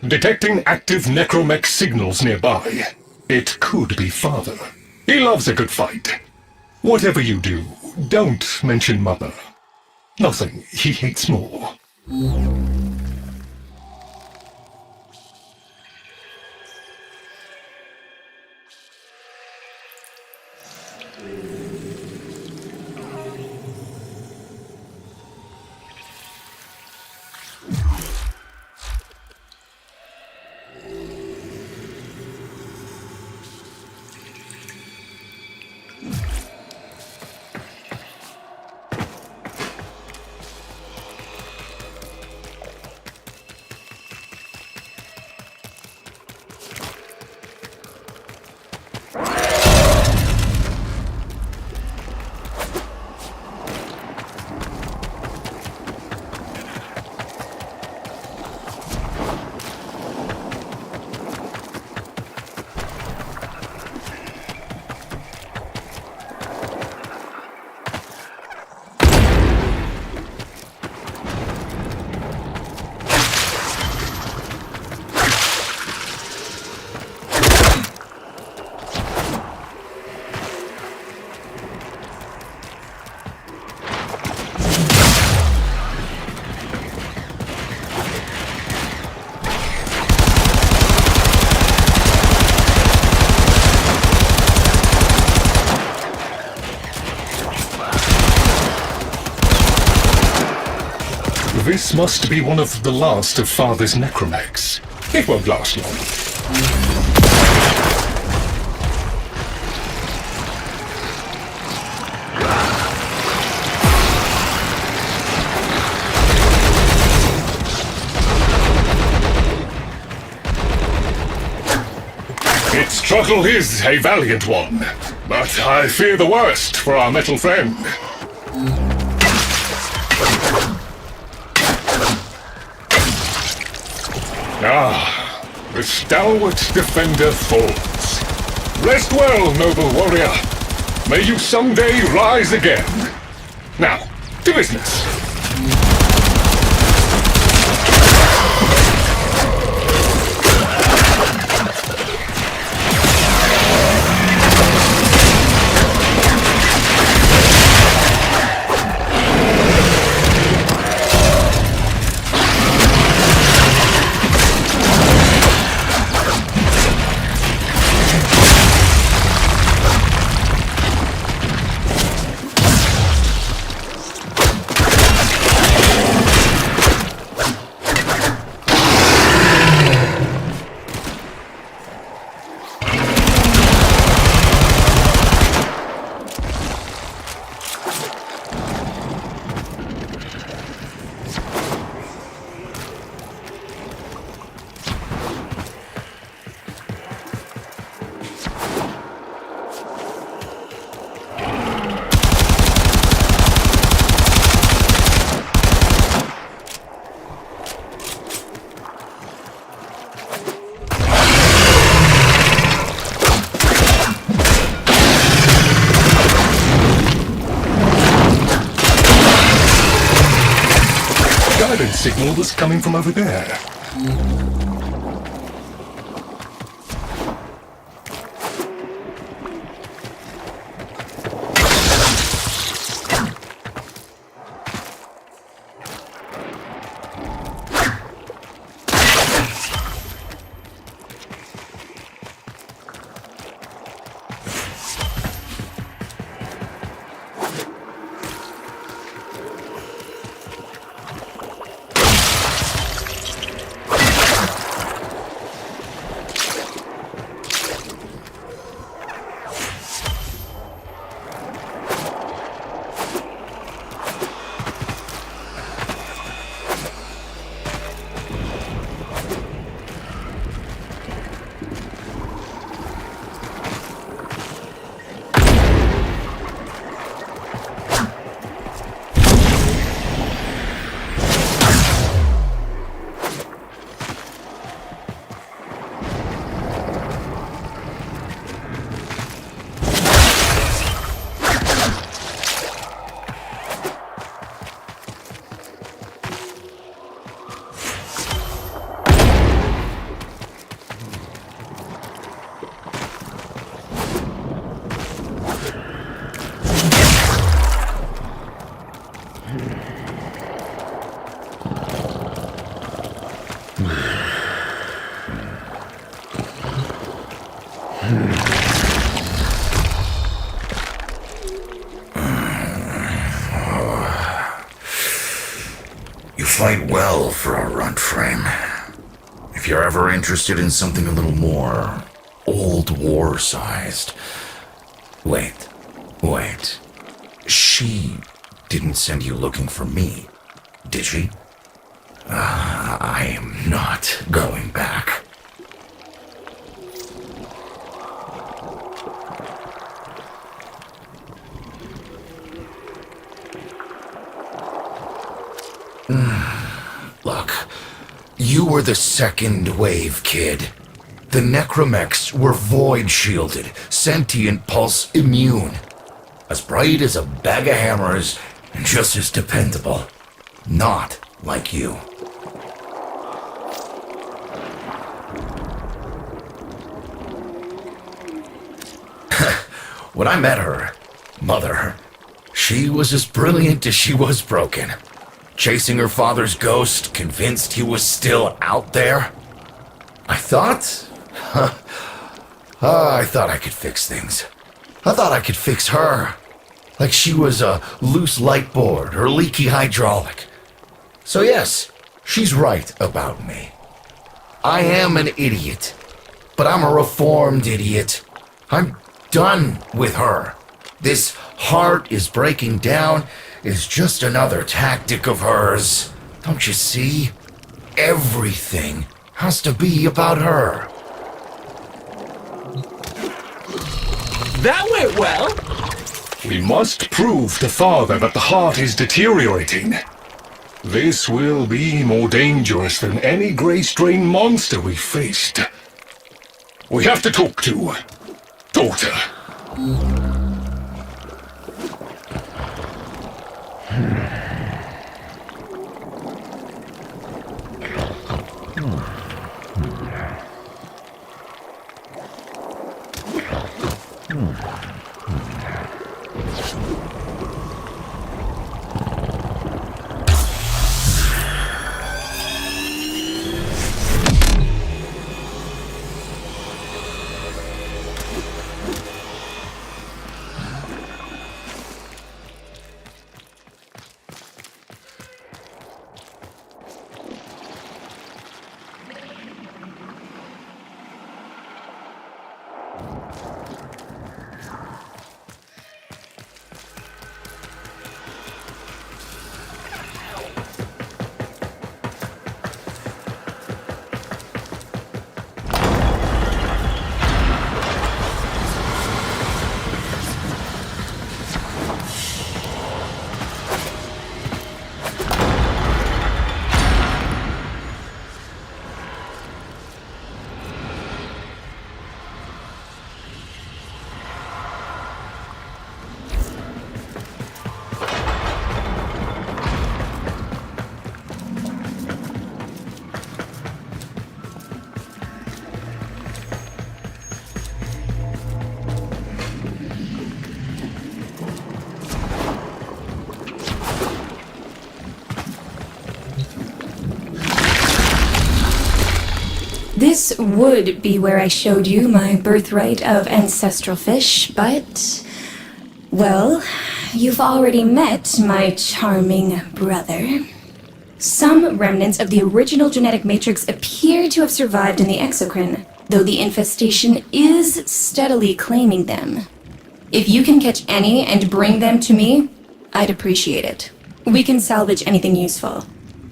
Detecting active necromech signals nearby. It could be Father. He loves a good fight. Whatever you do, don't mention Mother. Nothing he hates more. This must be one of the last of Father's necromechs. It won't last long. Its struggle is a valiant one, but I fear the worst for our metal friend. Ah, the stalwart defender falls. Rest well, noble warrior. May you someday rise again. Now, to business. Guidance signal was coming from over there. You fight well for a WARFRAME. If you're ever interested in something a little more old war-sized... Wait. She didn't send you looking for me, did she? I am not going back. Look, you were the second wave, kid. The necromechs were void-shielded, sentient pulse immune. As bright as a bag of hammers, and just as dependable. Not like you. When I met her, Mother, she was as brilliant as she was broken. Chasing her father's ghost, convinced he was still out there. I thought I could fix things. I thought I could fix her. Like she was a loose light board or leaky hydraulic. So yes, she's right about me. I am an idiot, but I'm a reformed idiot. I'm done with her. This heart is breaking down is just another tactic of hers. Don't you see? Everything has to be about her. That went well. We must prove to Father that the heart is deteriorating. This will be more dangerous than any gray-strain monster we faced. We have to talk to Daughter. This would be where I showed you my birthright of ancestral fish, but... well, you've already met my charming brother. Some remnants of the original genetic matrix appear to have survived in the exocrine, though the infestation is steadily claiming them. If you can catch any and bring them to me, I'd appreciate it. We can salvage anything useful.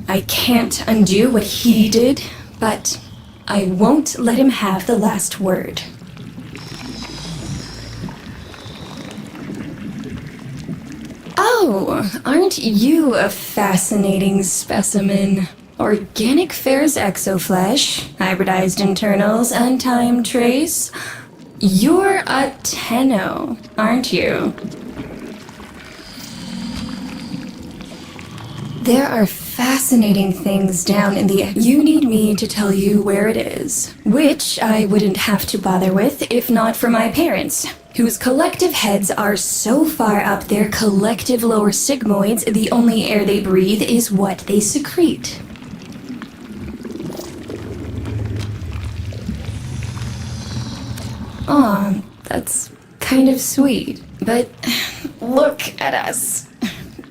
I can't undo what he did, but I won't let him have the last word. Oh, aren't you a fascinating specimen? Organic ferrous exoflesh, hybridized internals, untime trace. You're a Tenno, aren't you? There are fascinating things down in the... You need me to tell you where it is. Which I wouldn't have to bother with if not for my parents, whose collective heads are so far up their collective lower sigmoids, the only air they breathe is what they secrete. Aw, that's kind of sweet. But look at us.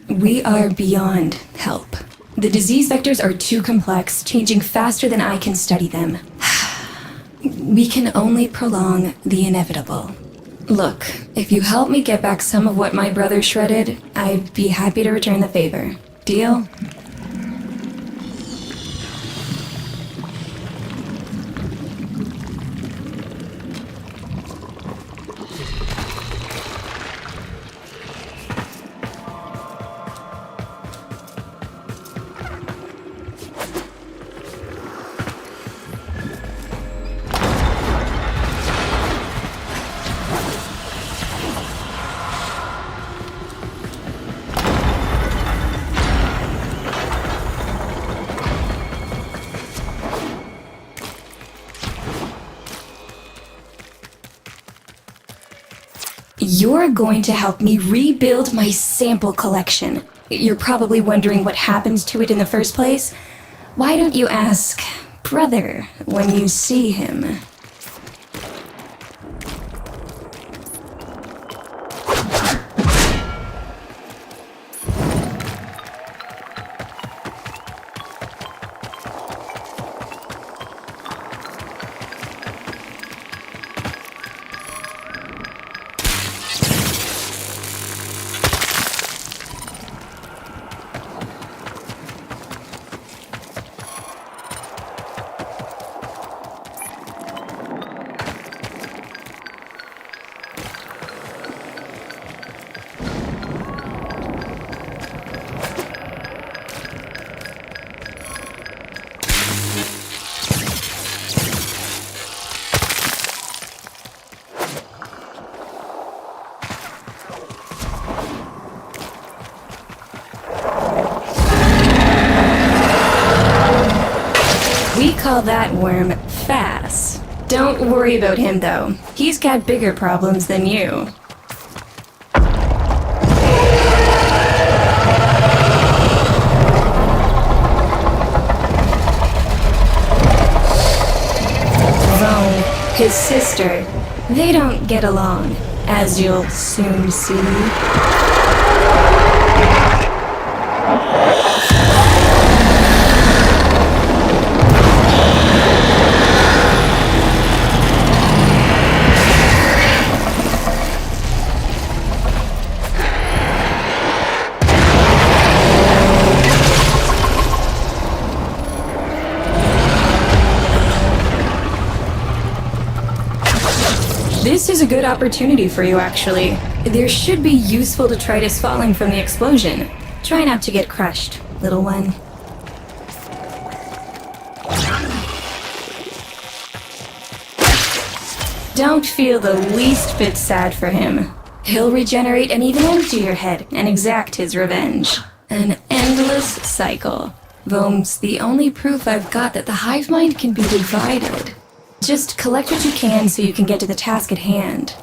We are beyond help. The disease vectors are too complex, changing faster than I can study them. We can only prolong the inevitable. Look, if you help me get back some of what my brother shredded, I'd be happy to return the favor. Deal? You're going to help me rebuild my sample collection. You're probably wondering what happens to it in the first place. Why don't you ask brother when you see him? We call that worm fast. Don't worry about him though. He's got bigger problems than you. Though his sister, they don't get along, as you'll soon see. This is a good opportunity for you, actually. There should be useful detritus falling from the explosion. Try not to get crushed, little one. Don't feel the least bit sad for him. He'll regenerate and even empty your head and exact his revenge. An endless cycle. Thome's the only proof I've got that the hive mind can be divided. Just collect what you can so you can get to the task at hand.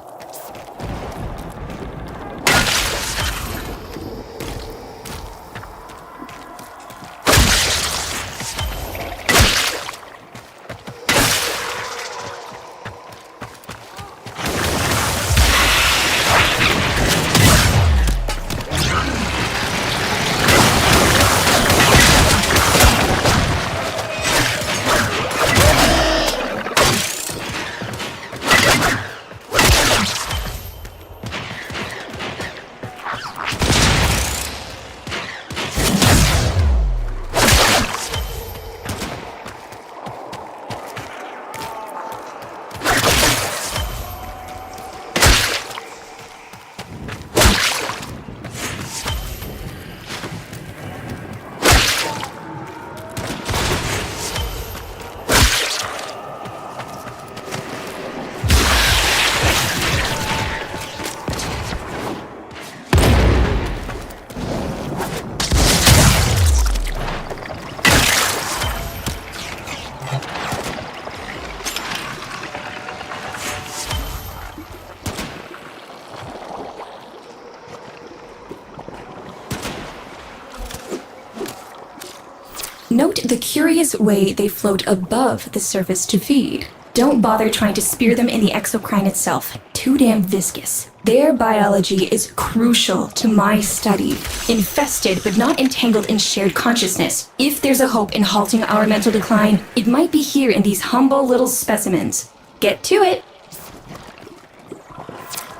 Note the curious way they float above the surface to feed. Don't bother trying to spear them in the exocrine itself. Too damn viscous. Their biology is crucial to my study. Infested, but not entangled in shared consciousness. If there's a hope in halting our mental decline, it might be here in these humble little specimens. Get to it.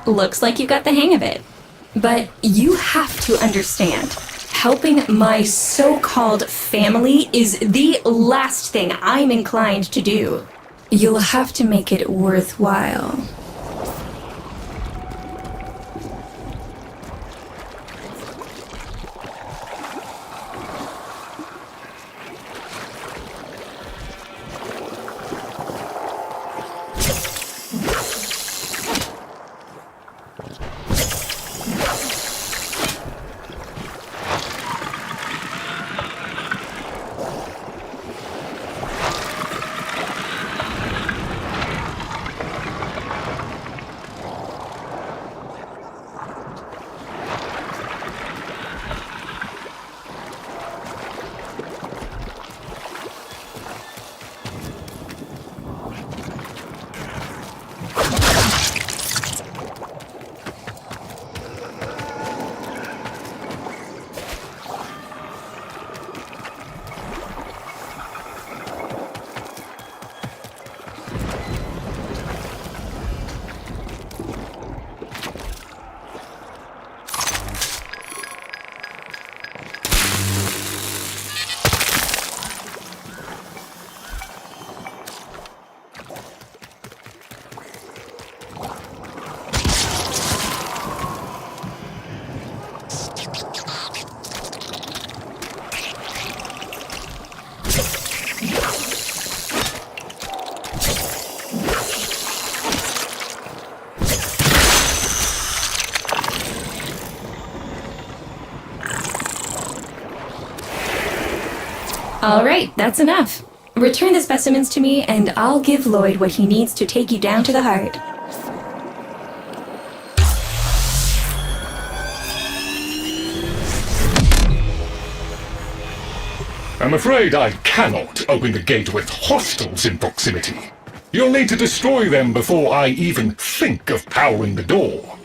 Looks like you got the hang of it. But you have to understand, helping my so-called family is the last thing I'm inclined to do. You'll have to make it worthwhile. All right, that's enough. Return the specimens to me, and I'll give Lloyd what he needs to take you down to the heart. I'm afraid I cannot open the gate with hostiles in proximity. You'll need to destroy them before I even think of powering the door.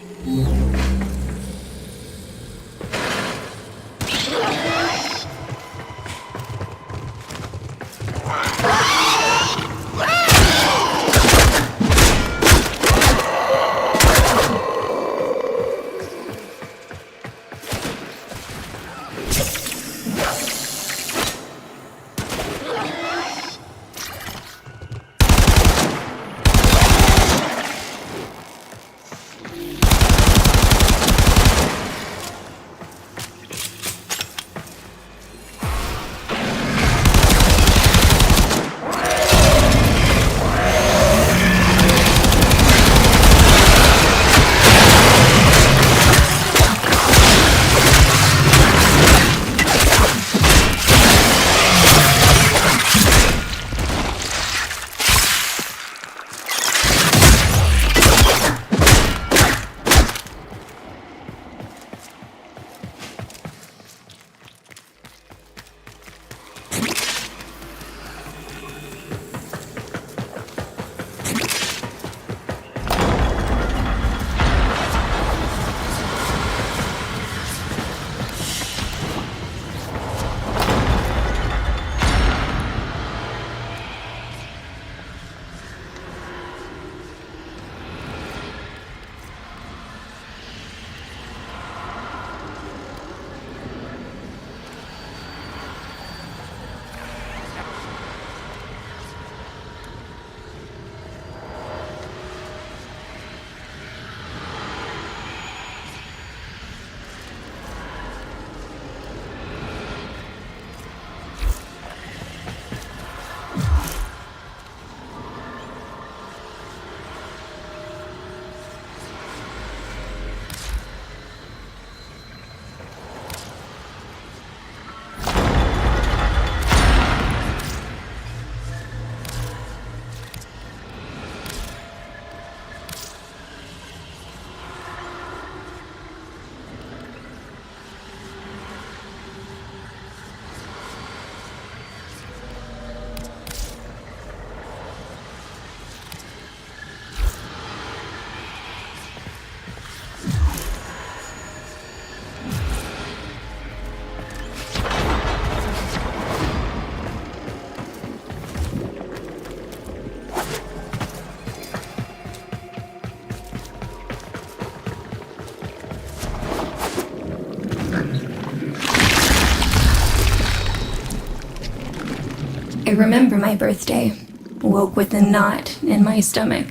remember my birthday. Woke with a knot in my stomach.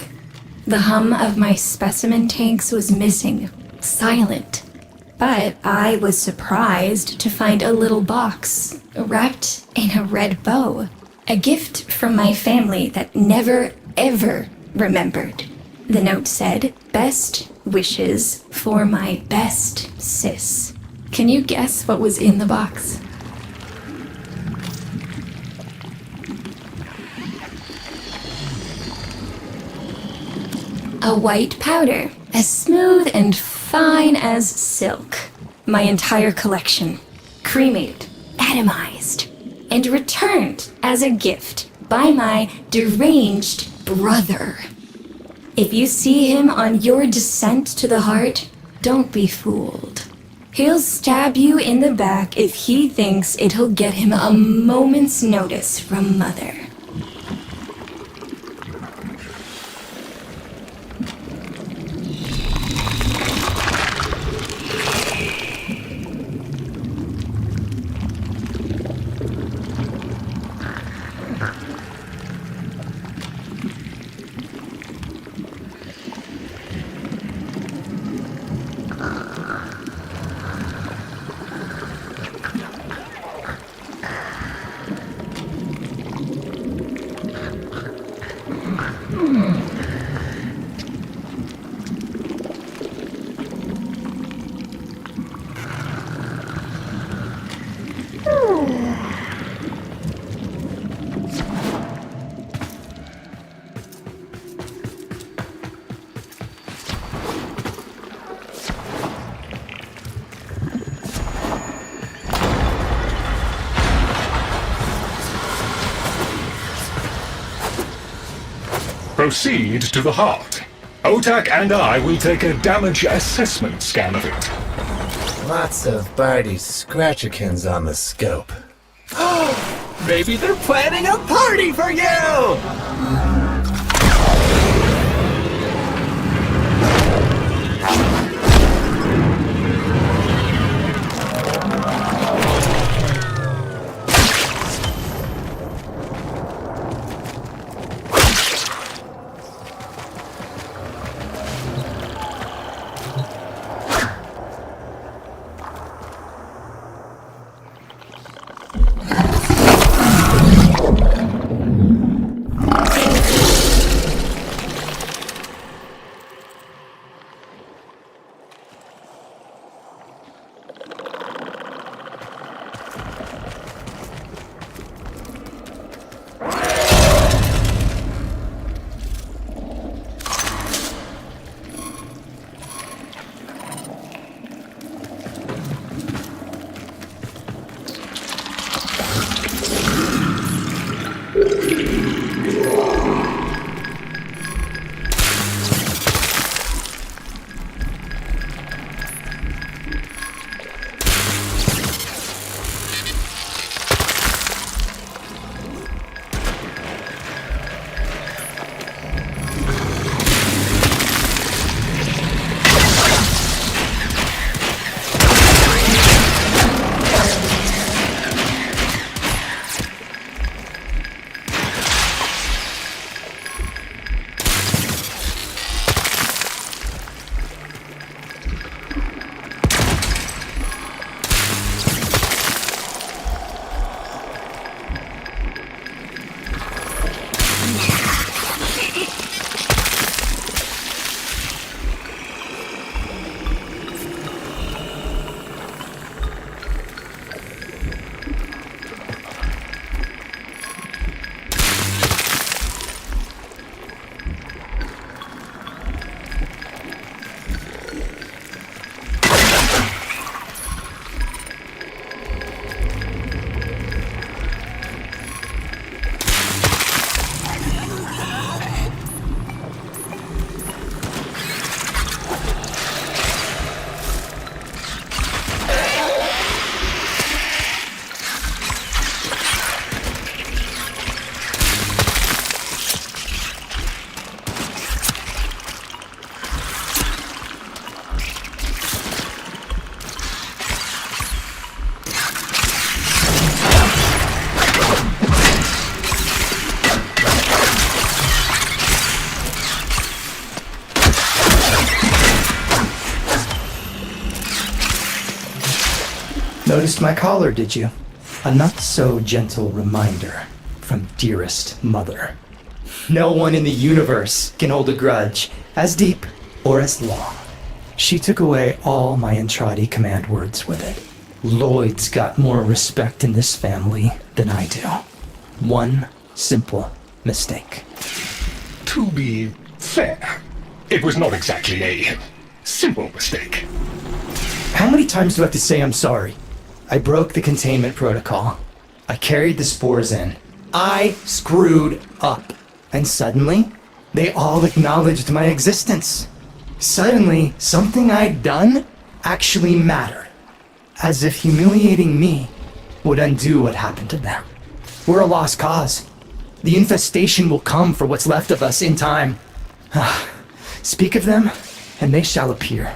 The hum of my specimen tanks was missing, silent. But I was surprised to find a little box wrapped in a red bow. A gift from my family that never, ever remembered. The note said, "Best wishes for my best sis." Can you guess what was in the box? A white powder, as smooth and fine as silk. My entire collection, cremated, atomized, and returned as a gift by my deranged brother. If you see him on your descent to the heart, don't be fooled. He'll stab you in the back if he thinks it'll get him a moment's notice from Mother. Proceed to the heart. Otak and I will take a damage assessment scan of it. Lots of Barty Scratchikins on the scope. Maybe they're planning a party for you! Noticed my collar, did you? A not-so-gentle reminder from dearest mother. No one in the universe can hold a grudge as deep or as long. She took away all my Entrati command words with it. Lloyd's got more respect in this family than I do. One simple mistake. To be fair, it was not exactly a simple mistake. How many times do I have to say I'm sorry? I broke the containment protocol. I carried the spores in. I screwed up. And suddenly, they all acknowledged my existence. Suddenly, something I'd done actually mattered. As if humiliating me would undo what happened to them. We're a lost cause. The infestation will come for what's left of us in time. Speak of them, and they shall appear.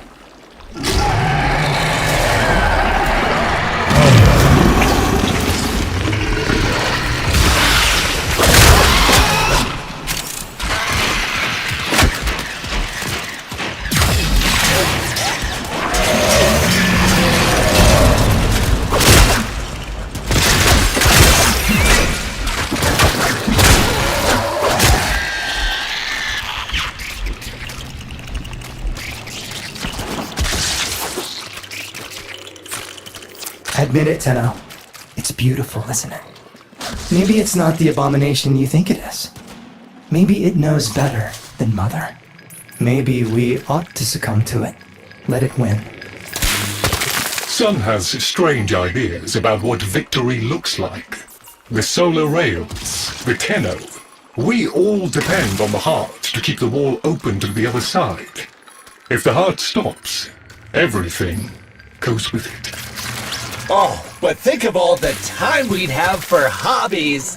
Admit it, Tenno. It's beautiful, isn't it? Maybe it's not the abomination you think it is. Maybe it knows better than Mother. Maybe we ought to succumb to it. Let it win. Sun has strange ideas about what victory looks like. The solar rails, the Tenno. We all depend on the heart to keep the wall open to the other side. If the heart stops, everything goes with it. Oh, but think of all the time we'd have for hobbies.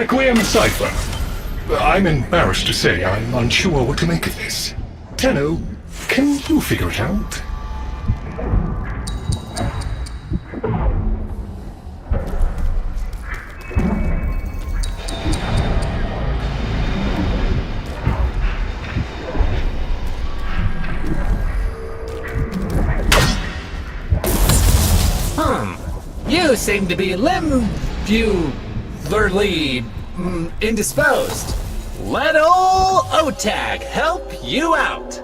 Requiem Cipher. I'm embarrassed to say I'm unsure what to make of this. Tenno, can you figure it out? You seem to be limbularly indisposed. Let ol' Otag help you out.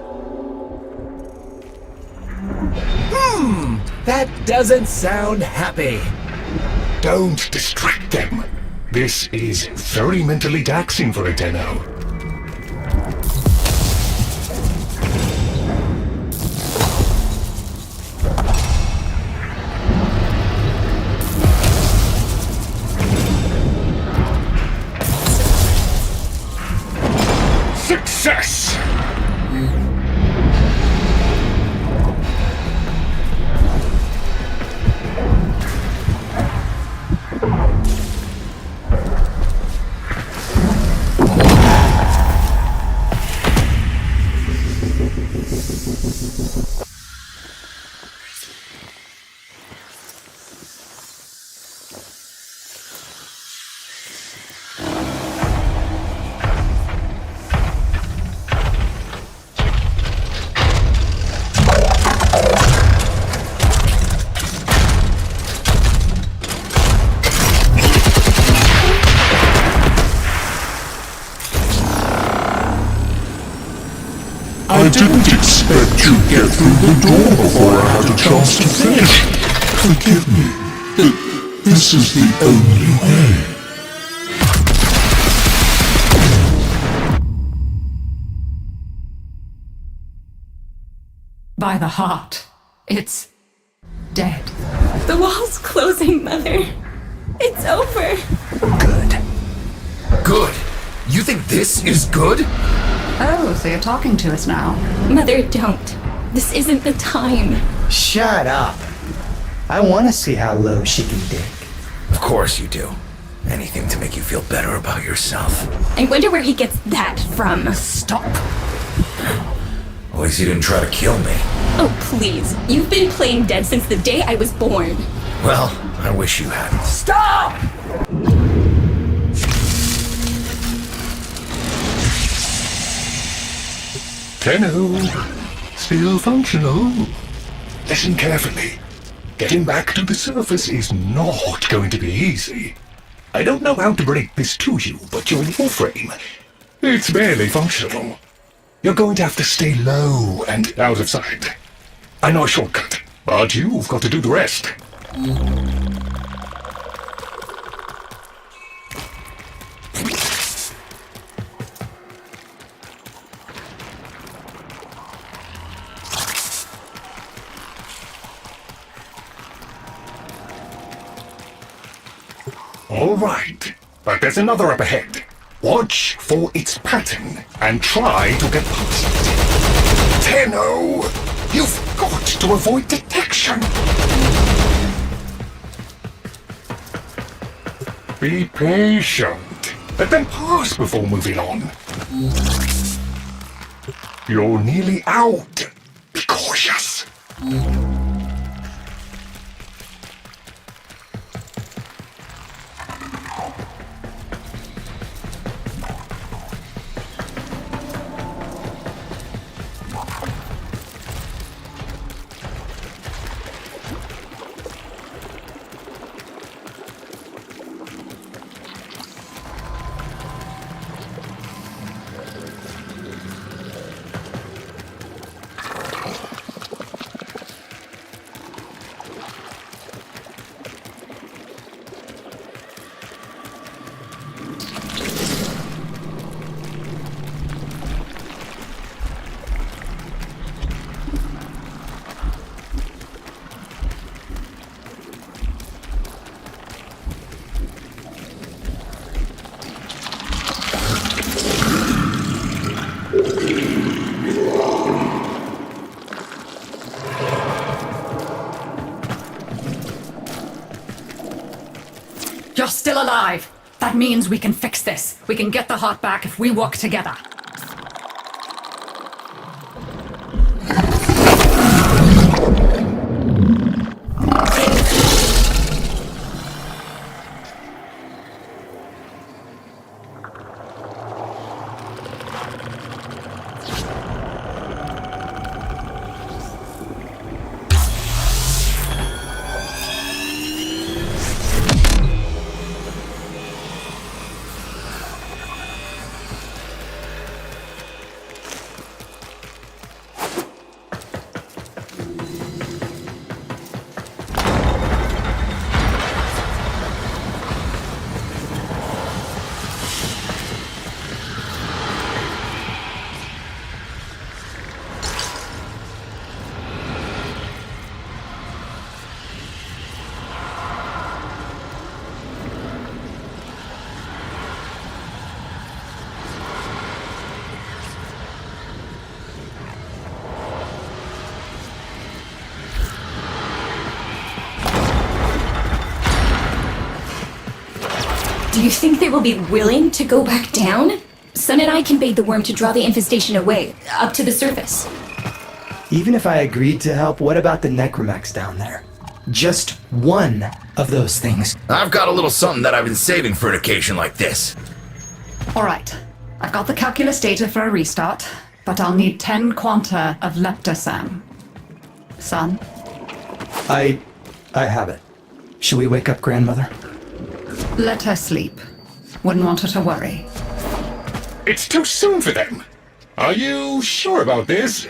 That doesn't sound happy. Don't distract them. This is very mentally taxing for a Tenno. Success! I didn't expect you'd get through the door before I had a chance to finish. Forgive me. This is the only way. By the heart. It's dead. The wall's closing, Mother. It's over. Good. Good? You think this is good? Oh, so you're talking to us now. Mother, don't. This isn't the time. Shut up. I want to see how low she can dig. Of course you do. Anything to make you feel better about yourself. I wonder where he gets that from. Stop. At least you didn't try to kill me. Oh, please. You've been playing dead since the day I was born. Well, I wish you hadn't. Stop! Tenno, still functional. Listen carefully. Getting back to the surface is not going to be easy. I don't know how to break this to you, but your warframe, it's barely functional. You're going to have to stay low and out of sight. I know a shortcut, but you've got to do the rest. All right, but there's another up ahead. Watch for its pattern and try to get past it. Tenno, you've got to avoid detection. Be patient. Let them pass before moving on. You're nearly out. Be cautious. You're still alive. That means we can fix this. We can get the heart back if we work together. Do you think they will be willing to go back down? Sun and I can bait the worm to draw the infestation away, up to the surface. Even if I agreed to help, what about the necromechs down there? Just one of those things. I've got a little something that I've been saving for an occasion like this. Alright, I've got the calculus data for a restart, but I'll need 10 quanta of leptosam. Son? I have it. Should we wake up grandmother? Let her sleep. Wouldn't want her to worry. It's too soon for them. Are you sure about this?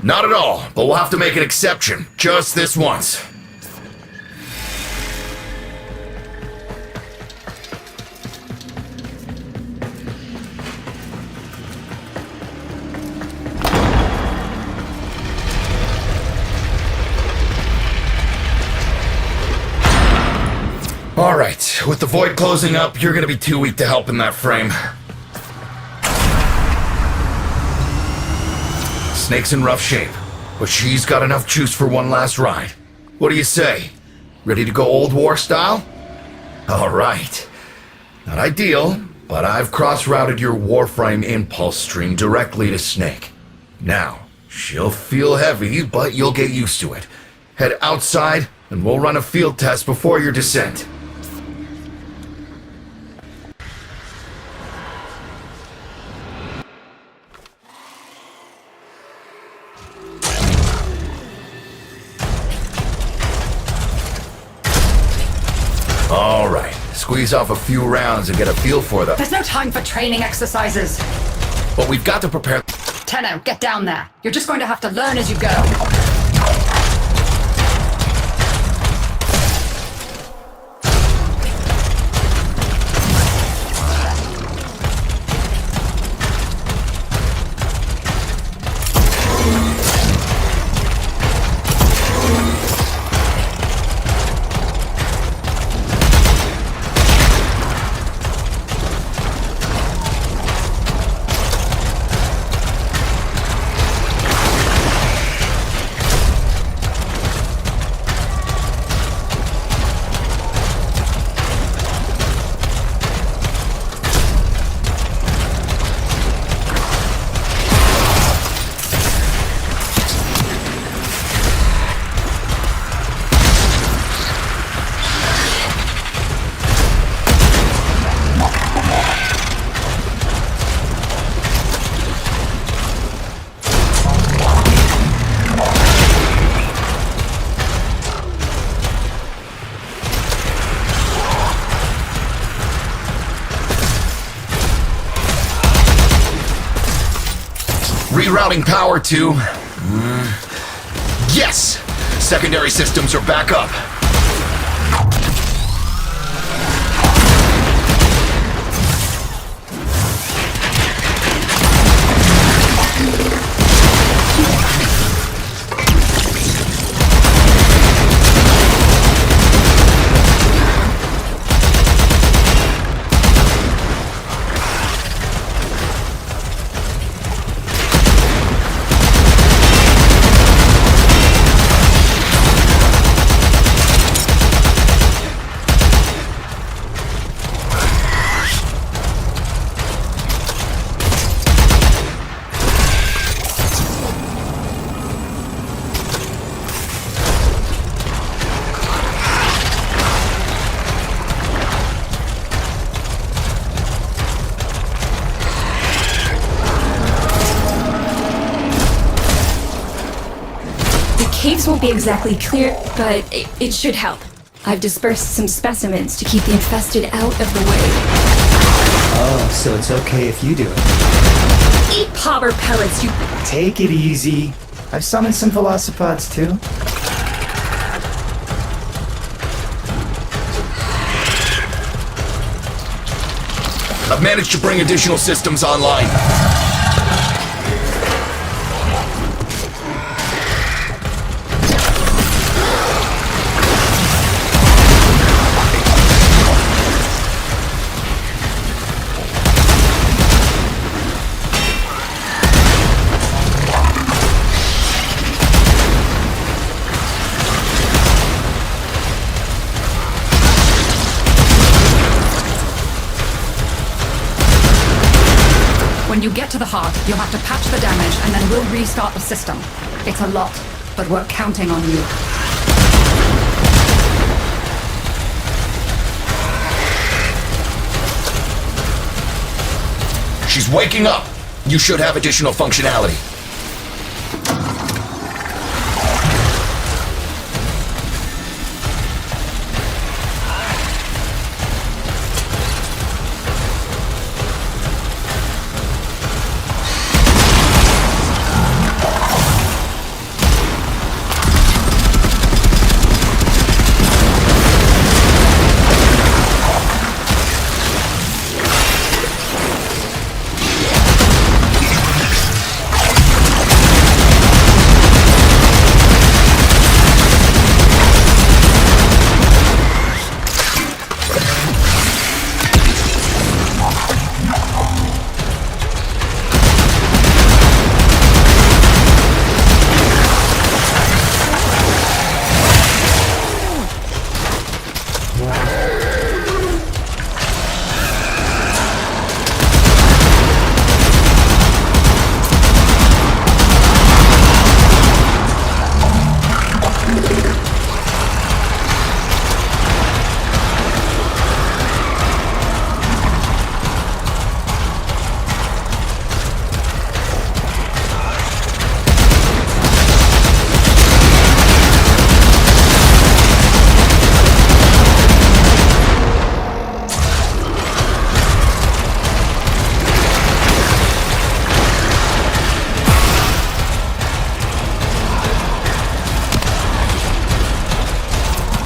Not at all, but we'll have to make an exception. Just this once. Alright, with the void closing up, you're gonna be too weak to help in that frame. Snake's in rough shape, but she's got enough juice for one last ride. What do you say? Ready to go old war style? Alright. Not ideal, but I've cross-routed your WARFRAME impulse stream directly to Snake. Now, she'll feel heavy, but you'll get used to it. Head outside, and we'll run a field test before your descent. Alright, squeeze off a few rounds and get a feel for them. There's no time for training exercises. But we've got to prepare. Tenno, get down there. You're just going to have to learn as you go. Rerouting power to... Yes! Secondary systems are back up. caves won't be exactly clear, but it should help. I've dispersed some specimens to keep the infested out of the way. Oh, so it's okay if you do it. Eat popper pellets, you... Take it easy. I've summoned some velocipods too. I've managed to bring additional systems online. When you get to the heart, you'll have to patch the damage and then we'll restart the system. It's a lot, but we're counting on you. She's waking up. You should have additional functionality.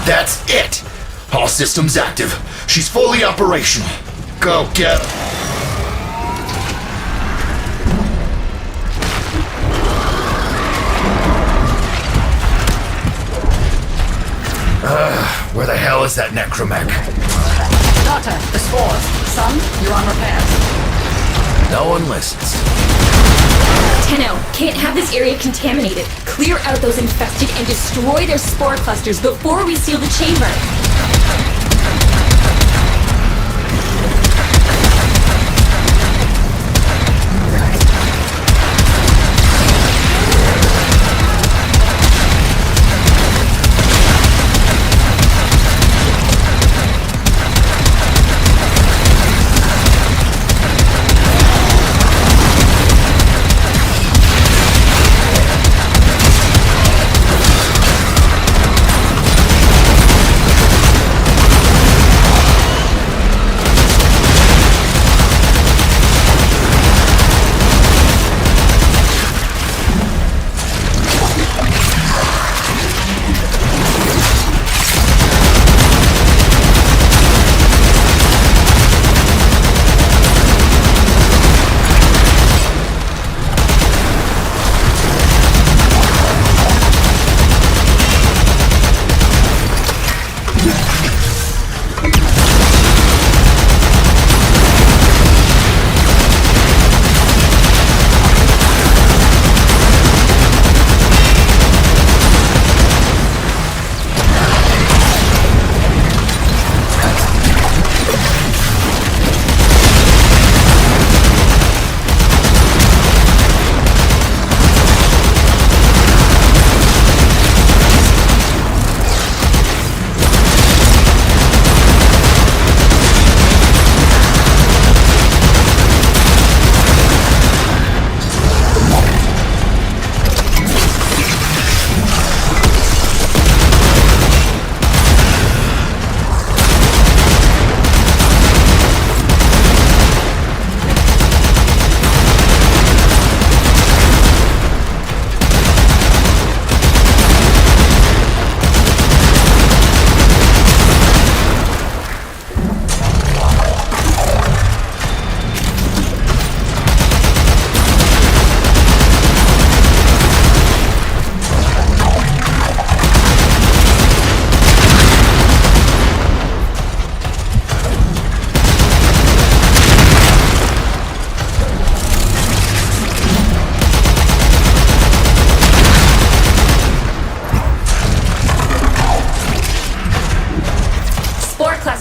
That's it! All systems active. She's fully operational. Go get her. Where the hell is that necromech? Doctor, the spores. Son, you're on repairs. No one listens. Tenno, can't have this area contaminated. Clear out those infested and destroy their spore clusters before we seal the chamber.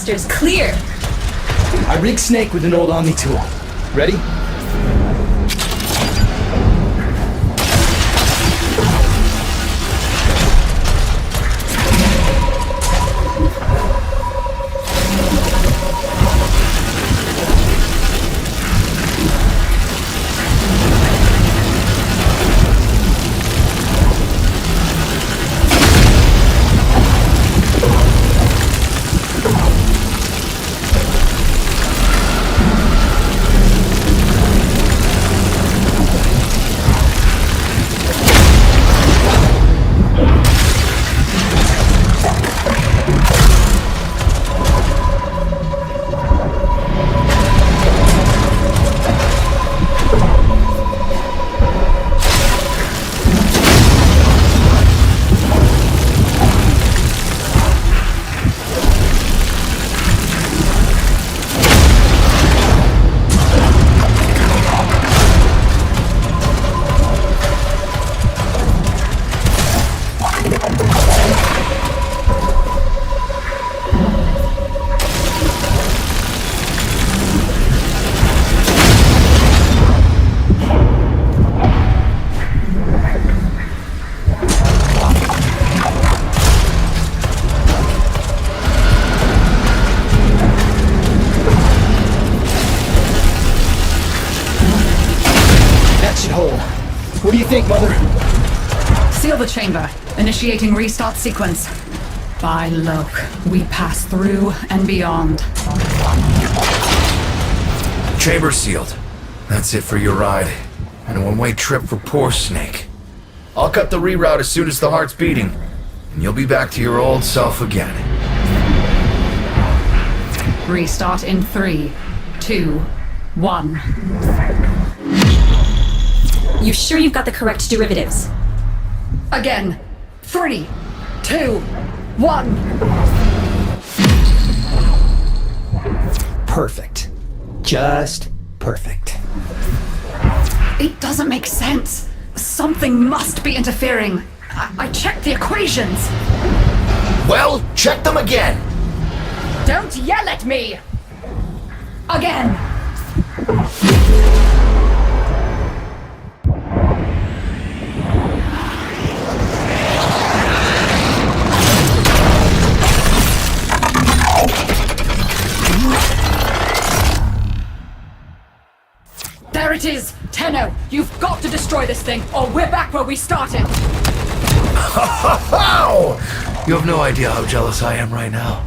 thrusters clear. I rigged Snake with an old Omni tool. Ready? What do you think, Mother? Seal the chamber. Initiating restart sequence. By Loke, we pass through and beyond. Chamber sealed. That's it for your ride. And a one-way trip for poor Snake. I'll cut the reroute as soon as the heart's beating. And you'll be back to your old self again. Restart in 3, 2, 1. You sure you've got the correct derivatives? Again. 3, 2, 1. Perfect. Just perfect. It doesn't make sense. Something must be interfering. I checked the equations. Well, check them again. Don't yell at me! Again! There it is! Tenno, you've got to destroy this thing, or we're back where we started! How? You have no idea how jealous I am right now.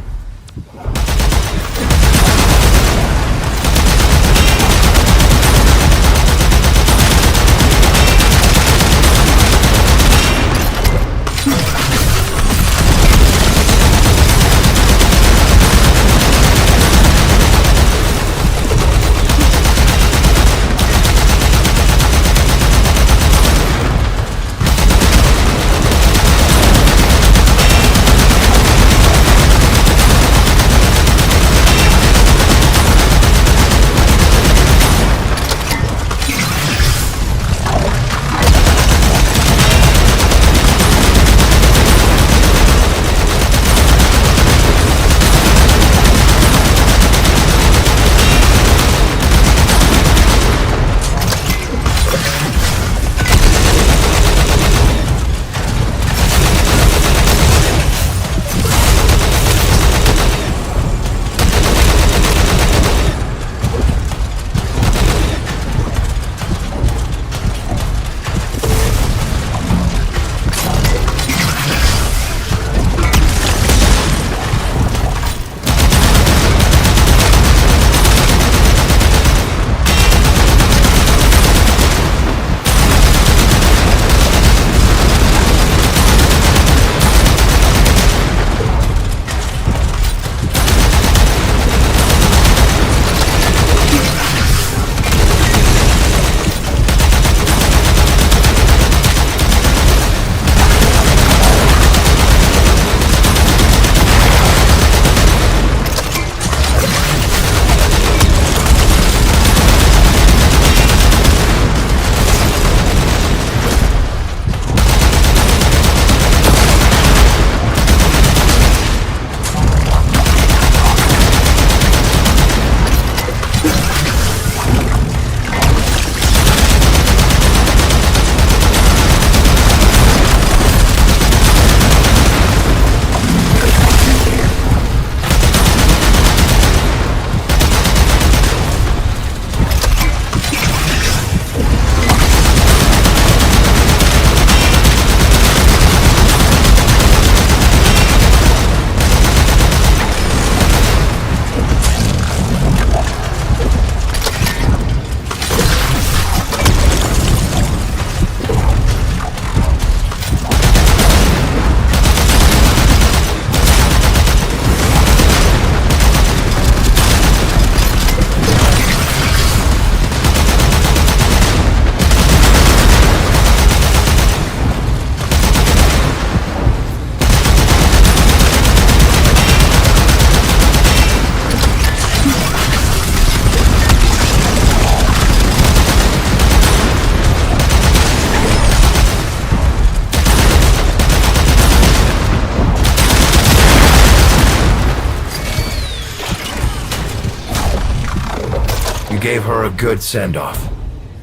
gave her a good send-off.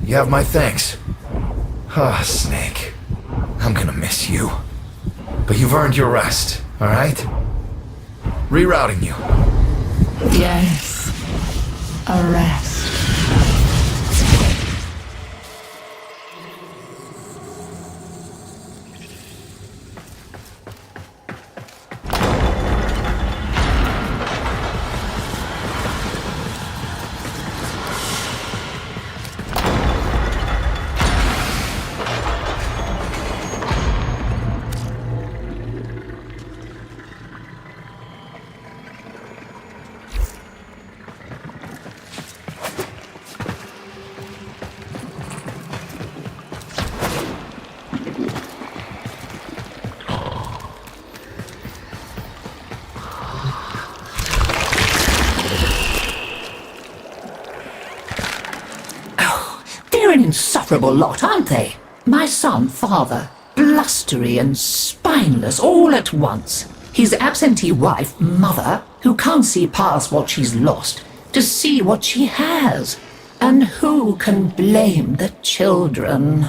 You have my thanks. Ah, Snake. I'm gonna miss you. But you've earned your rest, alright? Rerouting you. Yes. A rest. They're an insufferable lot, aren't they? My son, father, blustery and spineless all at once. His absentee wife, mother, who can't see past what she's lost to see what she has. And who can blame the children?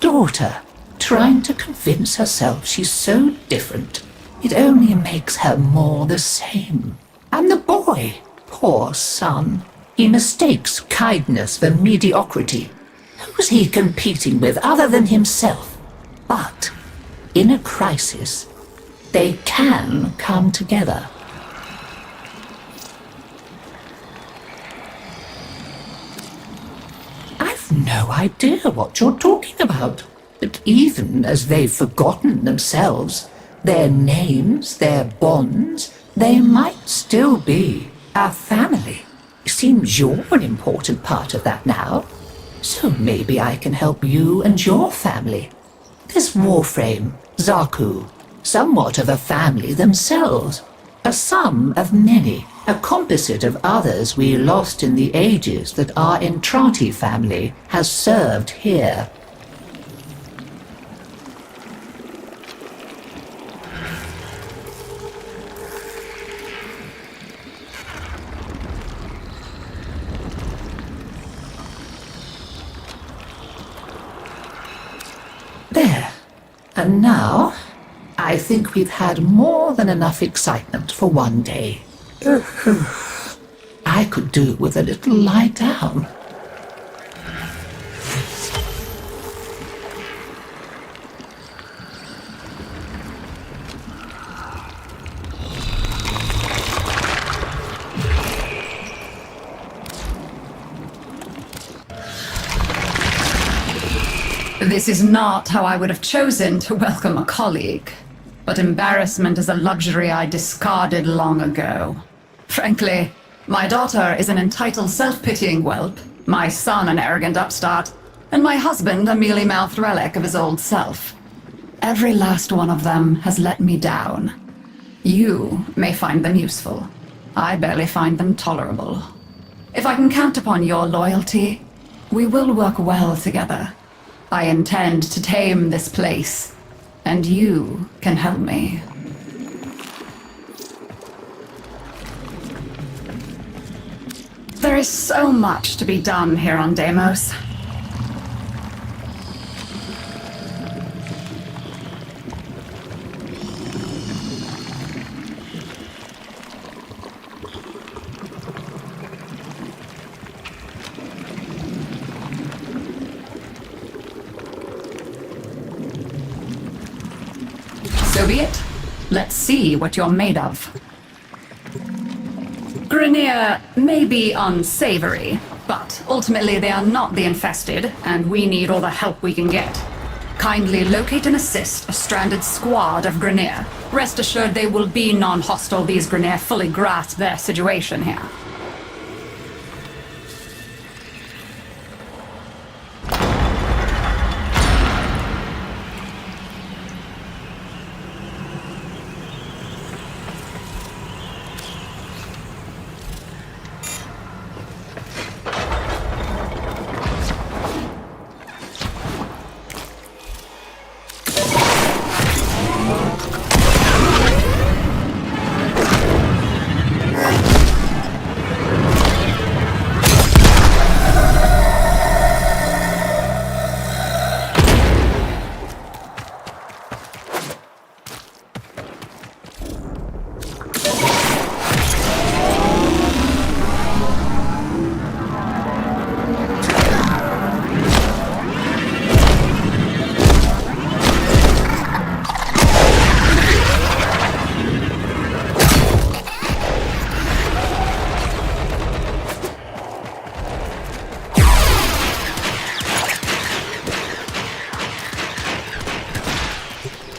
Daughter, trying to convince herself she's so different. It only makes her more the same. And the boy, poor son, he mistakes kindness for mediocrity. Who's he competing with other than himself? But in a crisis, they can come together. I've no idea what you're talking about. But even as they've forgotten themselves, their names, their bonds, they might still be our family. Seems you're an important part of that now. So maybe I can help you and your family. This Warframe, Zaku, somewhat of a family themselves. A sum of many, a composite of others we lost in the ages that our Entrati family has served here. There. And now, I think we've had more than enough excitement for one day. I could do with a little lie down. This is not how I would have chosen to welcome a colleague. But embarrassment is a luxury I discarded long ago. Frankly, my daughter is an entitled self-pitying whelp, my son an arrogant upstart, and my husband a mealy-mouthed relic of his old self. Every last one of them has let me down. You may find them useful. I barely find them tolerable. If I can count upon your loyalty, we will work well together. I intend to tame this place, and you can help me. There is so much to be done here on Deimos. So be it. Let's see what you're made of. Grineer may be unsavory, but ultimately they are not the infested, and we need all the help we can get. Kindly locate and assist a stranded squad of Grineer. Rest assured they will be non-hostile. These Grineer fully grasp their situation here.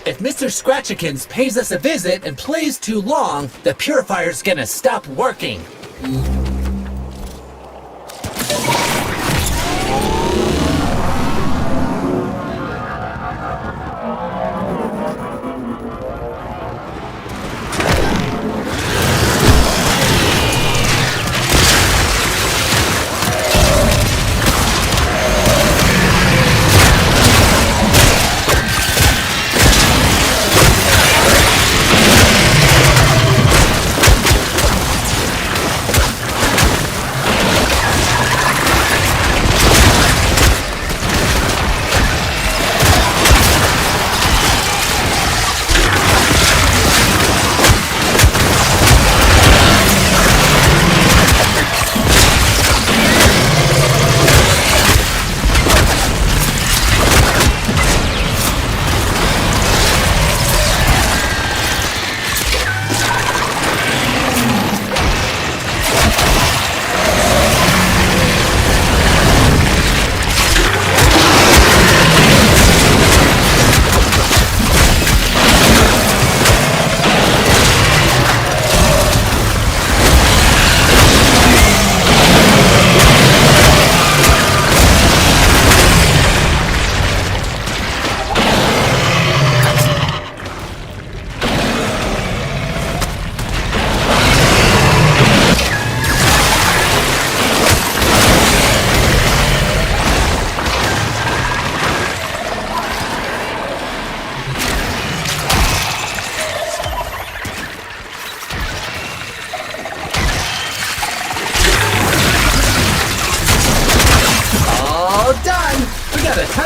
If Mr. Scratchikins pays us a visit and plays too long, the purifier's gonna stop working.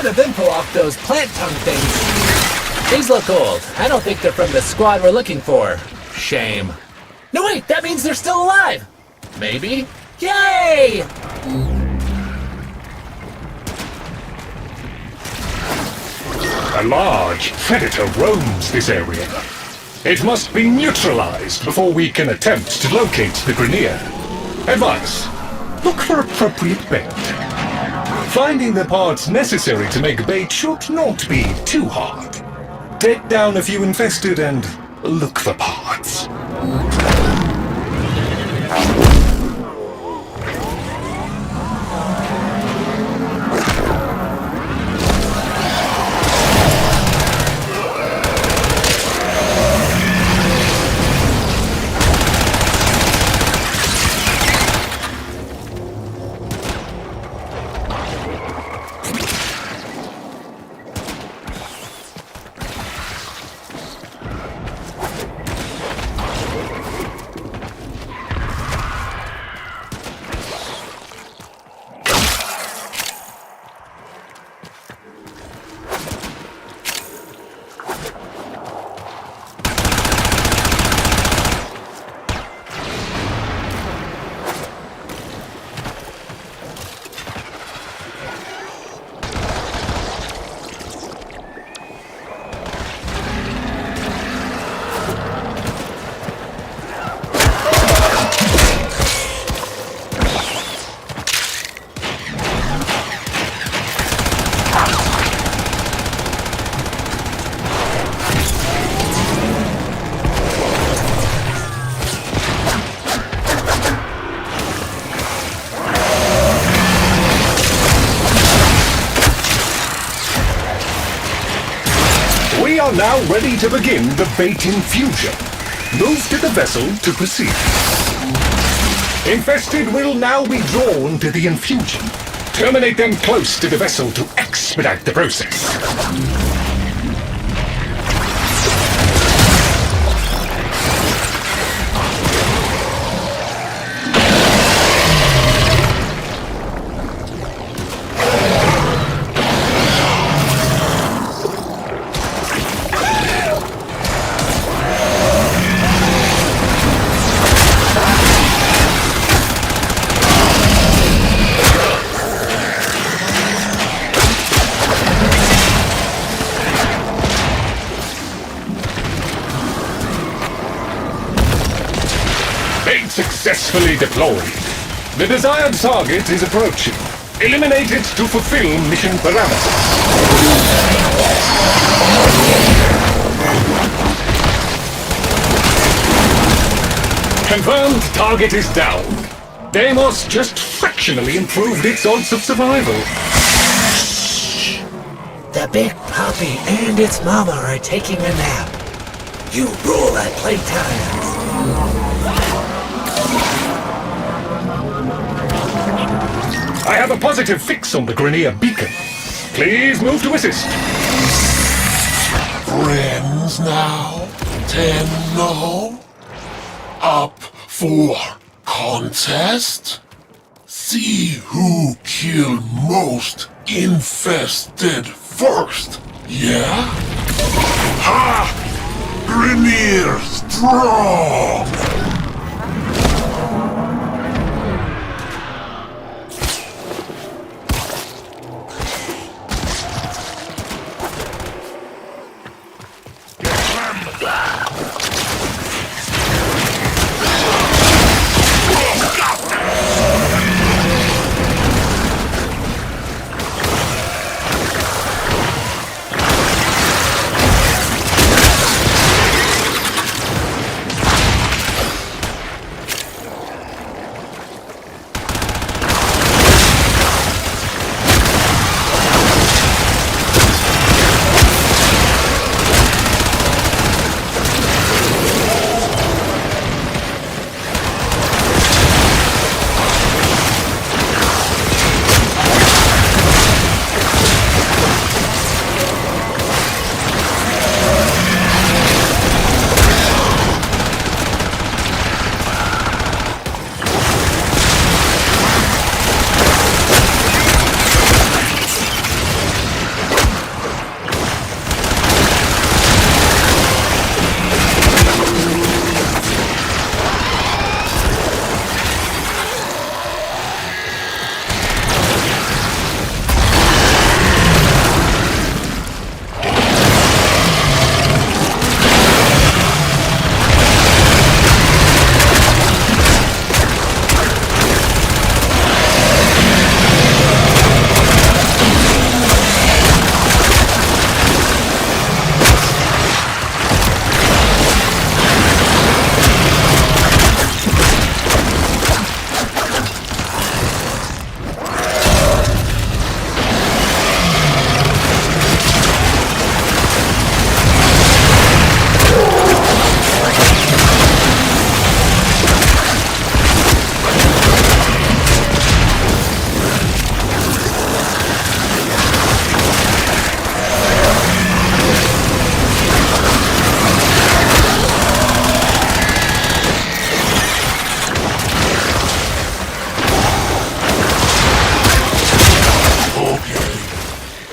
Of info off those plant tongue things. These look old. I don't think they're from the squad we're looking for. Shame. No wait, that means they're still alive. Maybe. Yay! A large predator roams this area. It must be neutralized before we can attempt to locate the Grenier. Advice: look for appropriate bait. Finding the parts necessary to make bait should not be too hard. Take down a few infested and look for parts. We are now ready to begin the bait infusion. Move to the vessel to proceed. Infested will now be drawn to the infusion. Terminate them close to the vessel to expedite the process. Successfully deployed. The desired target is approaching. Eliminate it to fulfill mission parameters. target is down. DEIMOS just fractionally improved its odds of survival. The big puppy and its mama are taking a nap. You rule at playtime. I have a positive fix on the Grenier beacon. Please move to assist. Friends now? 10 now? Up for contest? See who kill most infested first, yeah? Ha! Grenier strong!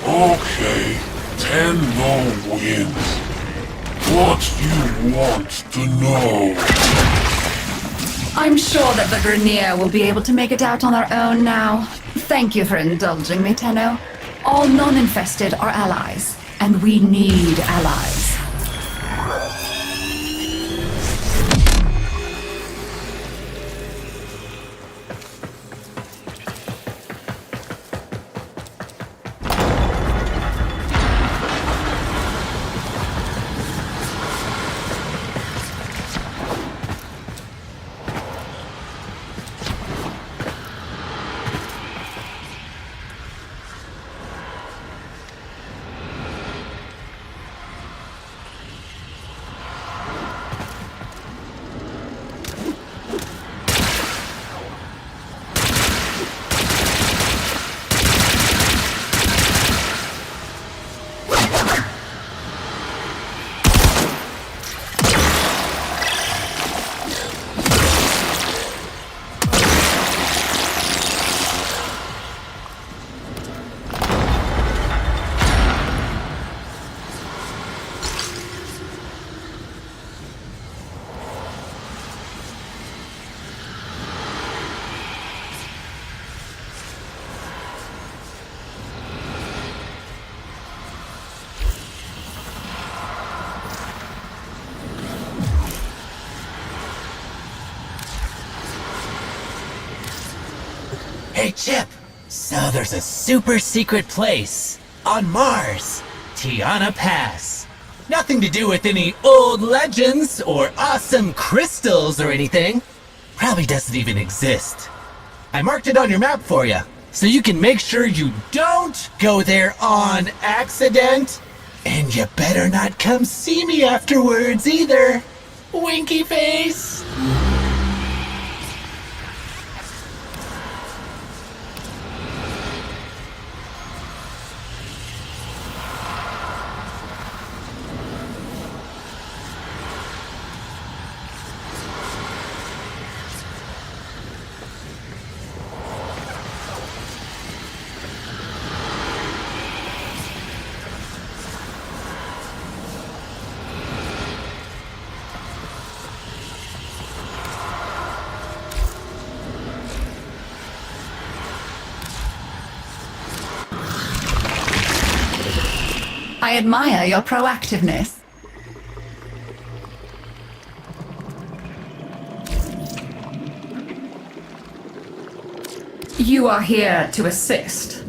Okay, 10 no wins. What you want to know? I'm sure that the Grenier will be able to make it out on their own now. Thank you for indulging me, Tenno. All non-infested are allies, and we need allies. Hey, Chip! So there's a super secret place on Mars, Tiana Pass. Nothing to do with any old legends or awesome crystals or anything. probably doesn't even exist. I marked it on your map for you, so you can make sure you don't go there on accident. And you better not come see me afterwards either. Winky face. I admire your proactiveness. You are here to assist.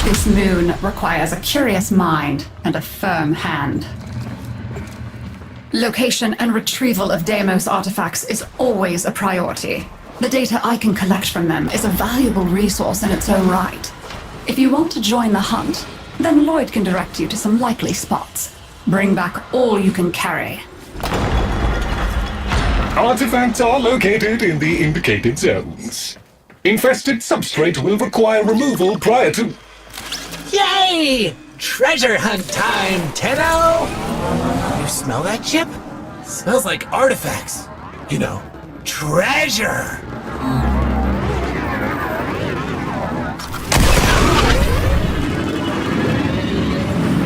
This moon requires a curious mind and a firm hand. Location and retrieval of Deimos artifacts is always a priority. The data I can collect from them is a valuable resource in its own right. If you want to join the hunt, then Lloyd can direct you to some likely spots. Bring back all you can carry. Artifacts are located in the indicated zones. Infested substrate will require removal prior to... Yay! Treasure hunt time, Tenno! You smell that, Chip? Smells like artifacts. You know, treasure!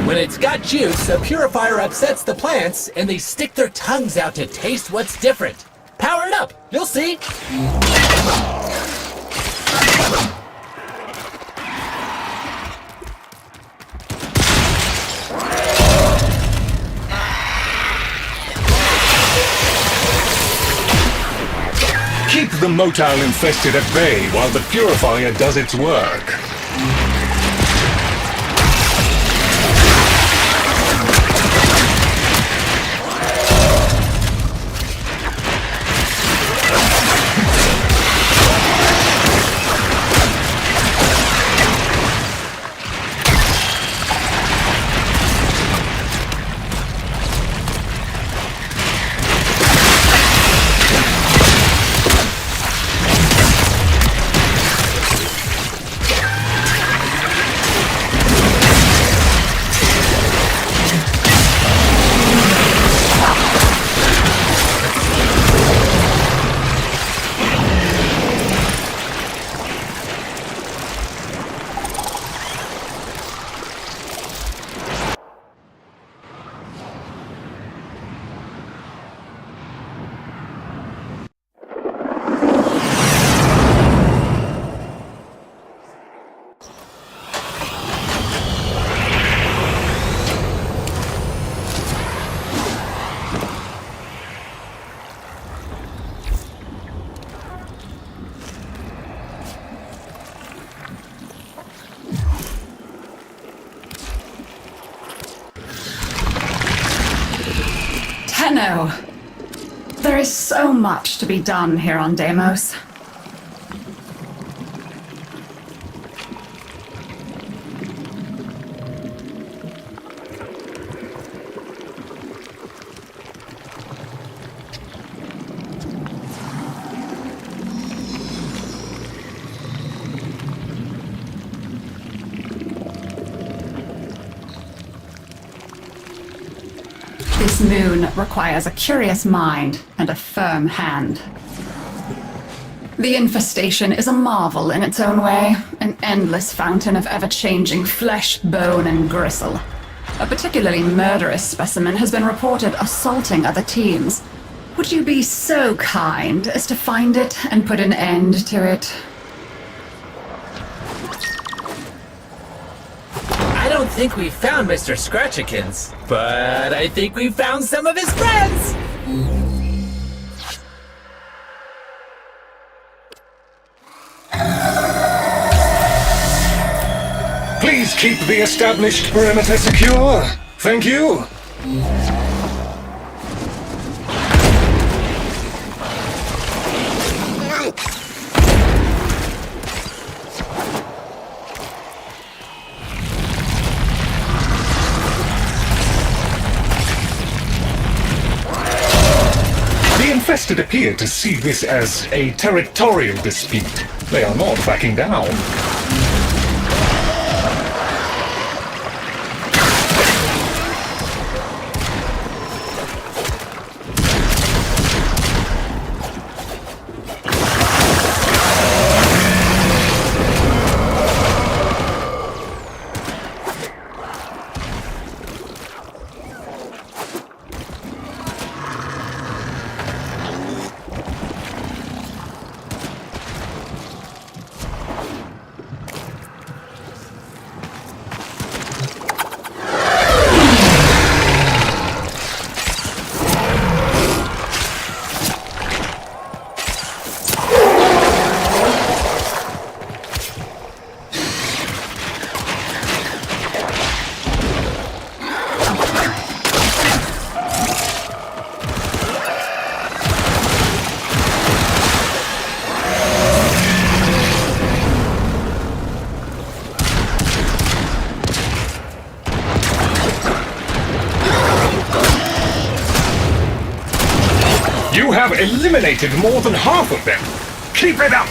When it's got juice, a purifier upsets the plants, and they stick their tongues out to taste what's different. Power it up! You'll see! Keep the motile infested at bay while the purifier does its work. Tenno, there is so much to be done here on Deimos. This moon requires a curious mind and a firm hand. The infestation is a marvel in its own way, an endless fountain of ever-changing flesh, bone, and gristle. A particularly murderous specimen has been reported assaulting other teams. Would you be so kind as to find it and put an end to it? think we found Mr. Scratchikins, but I think we found some of his friends! Please keep the established perimeter secure. Thank you. The infested appear to see this as a territorial dispute. They are not backing down. You have eliminated more than half of them. Keep it up!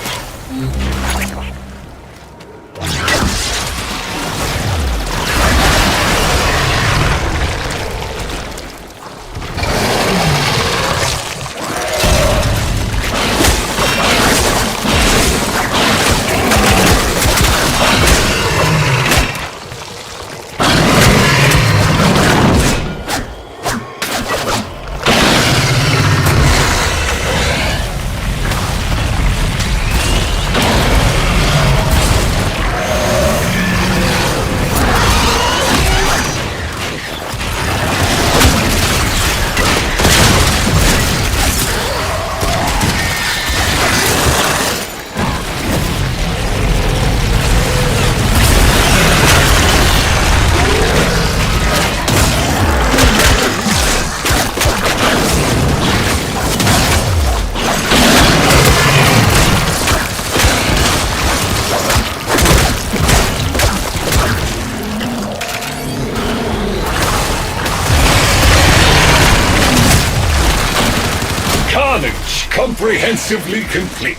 Carnage comprehensively complete.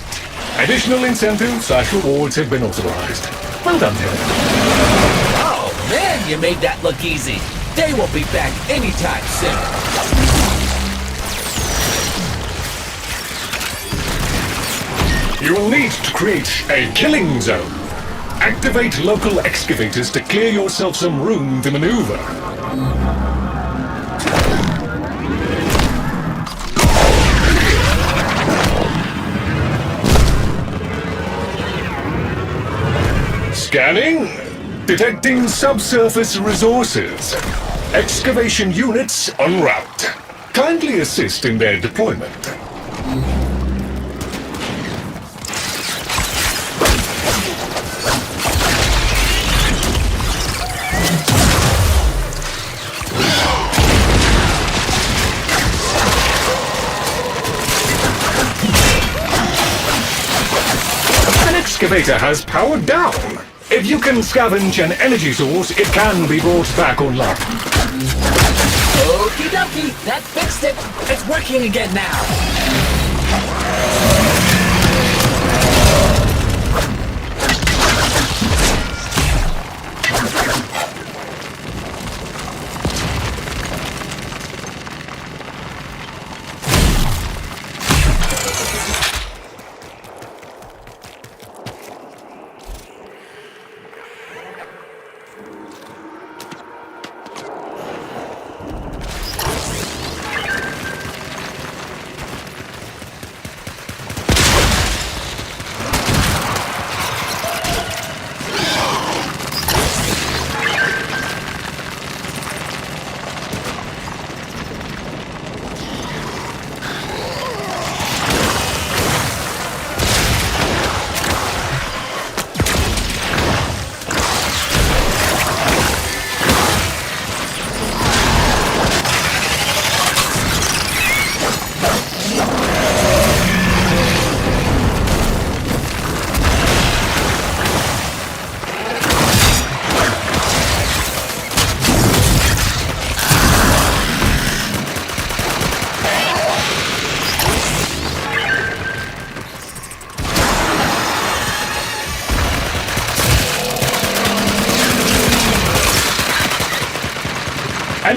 Additional incentives/rewards have been authorized. Well done, Terry. Oh man, you made that look easy. They won't be back anytime soon. You will need to create a killing zone. Activate local excavators to clear yourself some room to maneuver. Scanning. Detecting subsurface resources. Excavation units en route. Kindly assist in their deployment. An excavator has powered down. If you can scavenge an energy source, it can be brought back online. Okie dokie, that fixed it. It's working again now.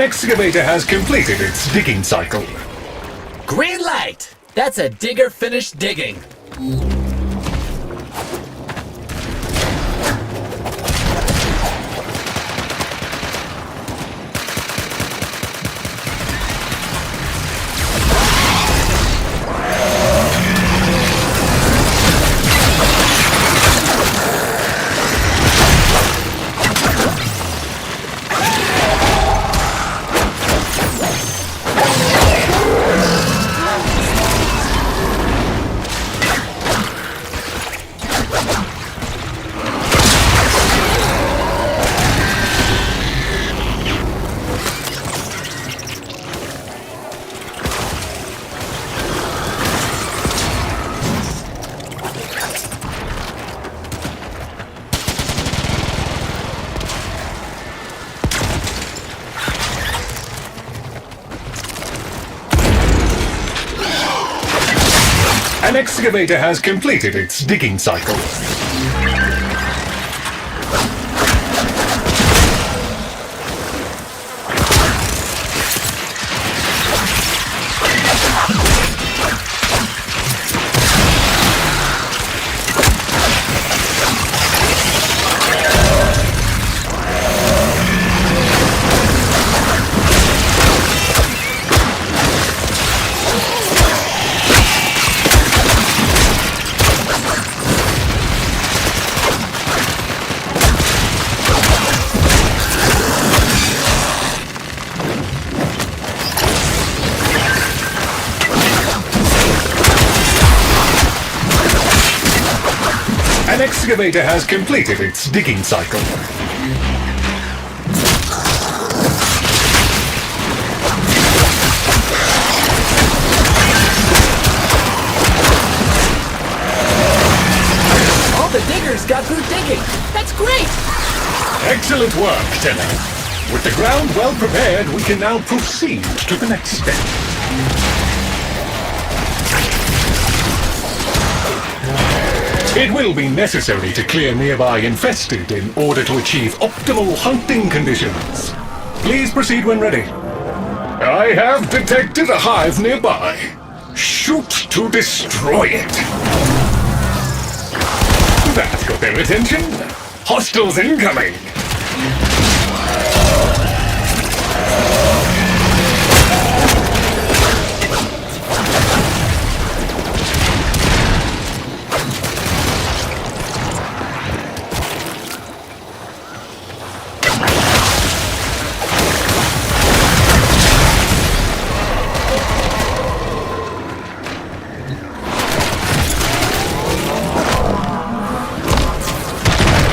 excavator has completed its digging cycle. Green light! That's a digger finished digging. An excavator has completed its digging cycle. An excavator has completed its digging cycle. All the diggers got through digging. That's great! Excellent work, Tenor. With the ground well prepared, we can now proceed to the next step. It will be necessary to clear nearby infested in order to achieve optimal hunting conditions. Please proceed when ready. I have detected a hive nearby. Shoot to destroy it. That got their attention. Hostiles incoming.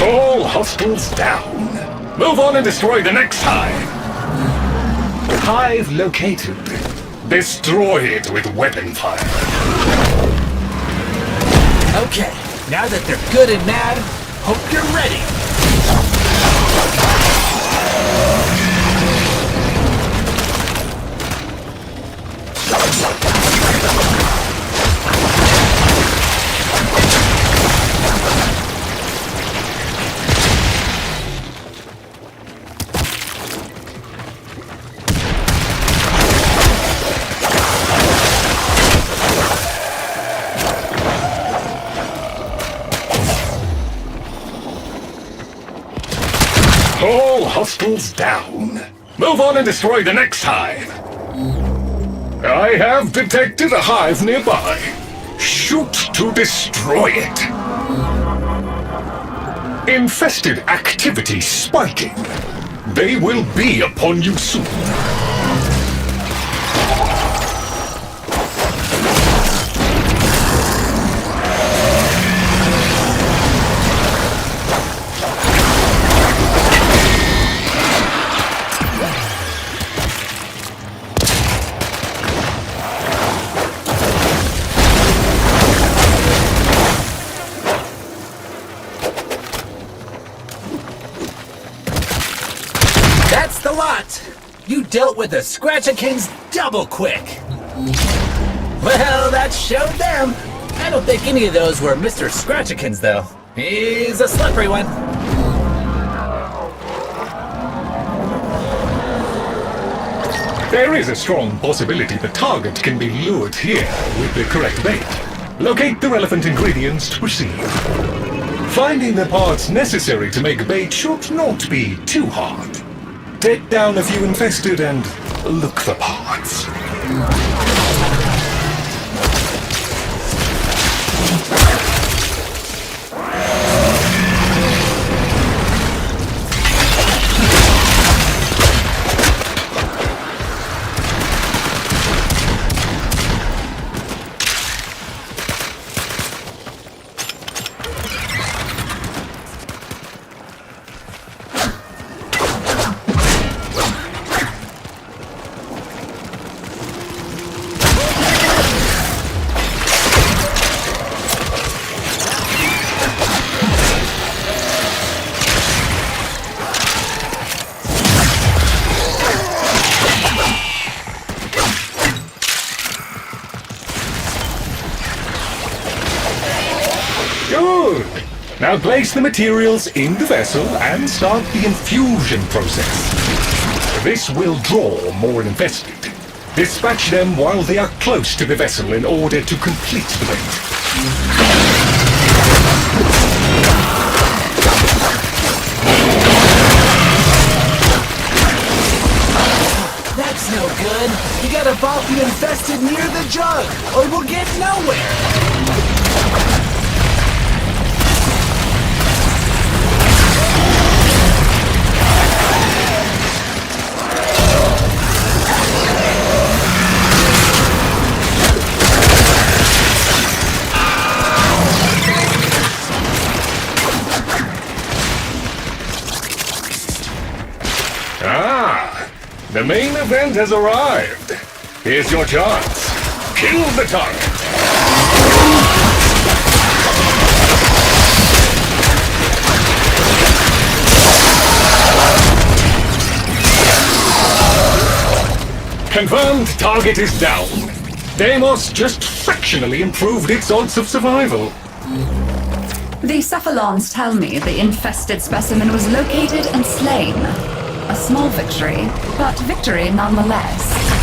All hostiles down. Move on and destroy the next hive. Hive located. Destroy it with weapon fire. Okay, now that they're good and mad, hope you're ready. All hostiles down. Move on and destroy the next hive. I have detected a hive nearby. Shoot to destroy it. Infested activity spiking. They will be upon you soon. That's the lot! You dealt with the Scratchikins double quick! Well, that showed them! I don't think any of those were Mr. Scratchikins, though. He's a slippery one. There is a strong possibility the target can be lured here with the correct bait. Locate the relevant ingredients to proceed. Finding the parts necessary to make bait should not be too hard. Take down a few infested and look the parts. Good! Now place the materials in the vessel and start the infusion process. This will draw more infested. Dispatch them while they are close to the vessel in order to complete the bait. That's no good. You gotta bop the infested near the jug, or we'll get nowhere. The main event has arrived. Here's your chance. Kill the target. Confirmed target is down. DEIMOS just fractionally improved its odds of survival. The cephalons tell me the infested specimen was located and slain. A small victory, but victory nonetheless.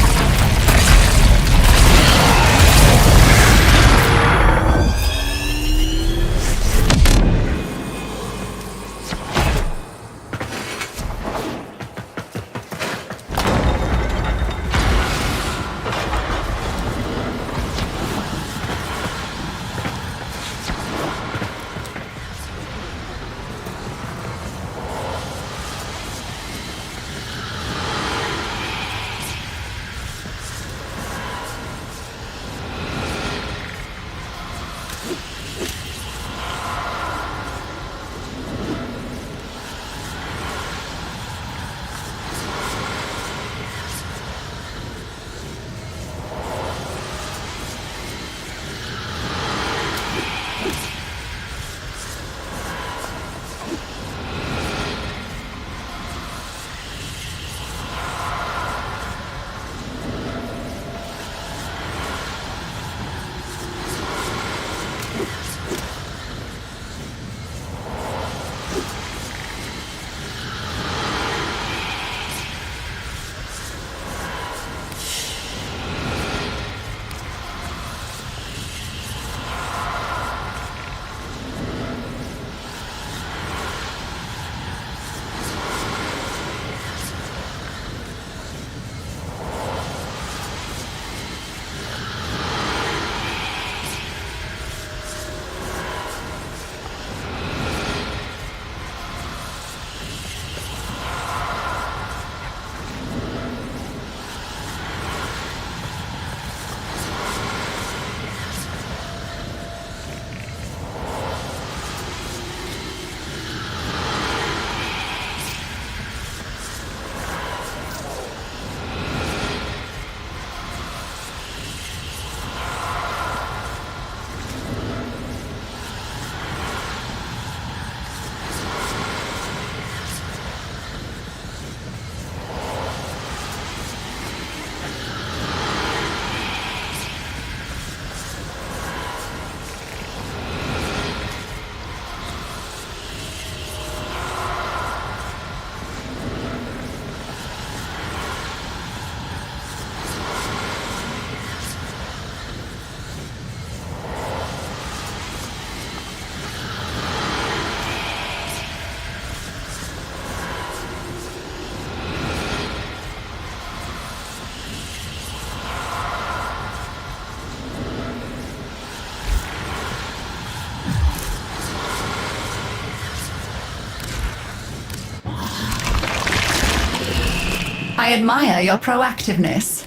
I admire your proactiveness.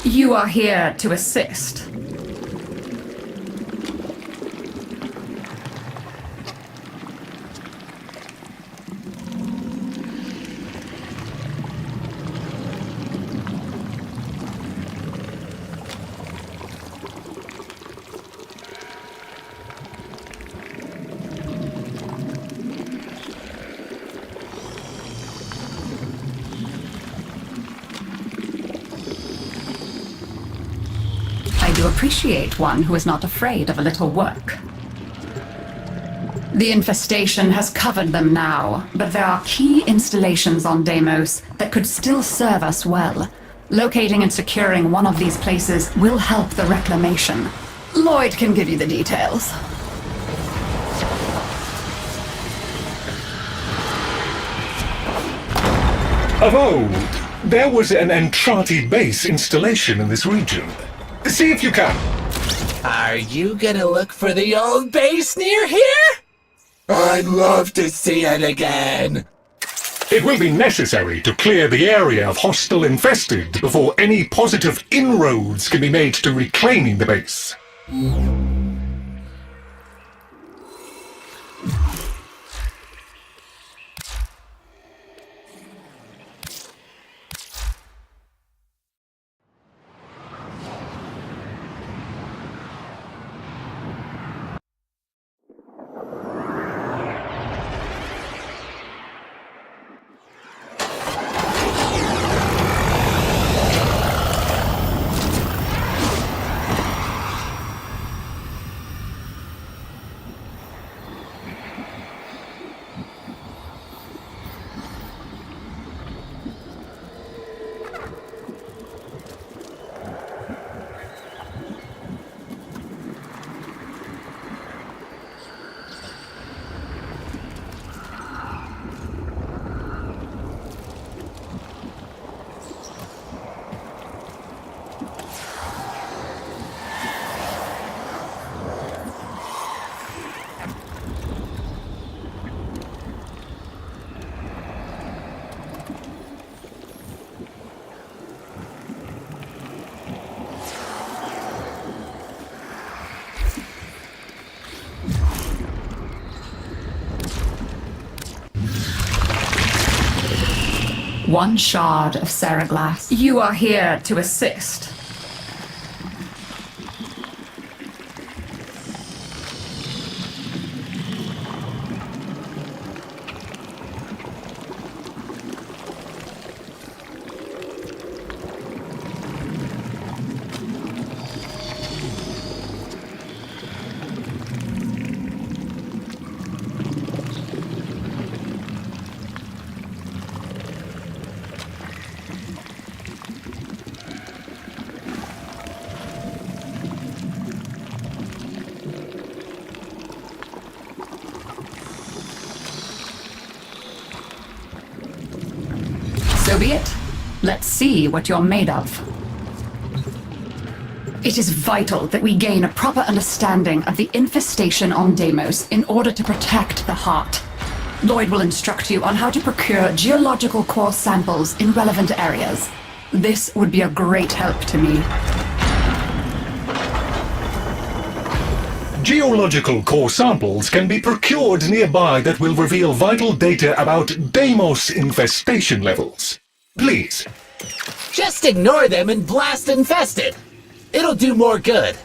You are here to assist. I do appreciate one who is not afraid of a little work. The infestation has covered them now, but there are key installations on Deimos that could still serve us well. Locating and securing one of these places will help the reclamation. Lloyd can give you the details. Of old, there was an Entrati base installation in this region. See if you can. Are you gonna look for the old base near here? I'd love to see it again. It will be necessary to clear the area of hostile infested before any positive inroads can be made to reclaiming the base. One shard of Seraglass. You are here to assist. So be it. Let's see what you're made of. It is vital that we gain a proper understanding of the infestation on Deimos in order to protect the heart. Lloyd will instruct you on how to procure geological core samples in relevant areas. This would be a great help to me. Geological core samples can be procured nearby that will reveal vital data about Deimos infestation levels. Please. Just ignore them and blast infested. It'll do more good.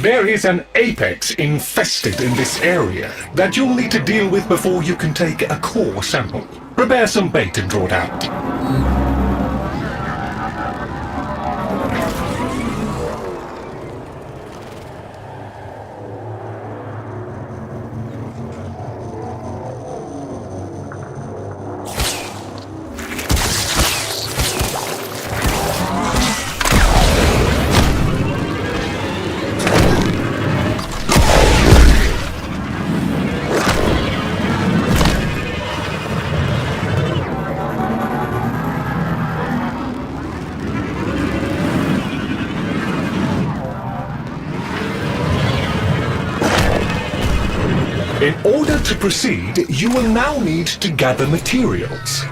There is an apex infested in this area that you'll need to deal with before you can take a core sample. Prepare some bait and draw it out. proceed, you will now need to gather materials.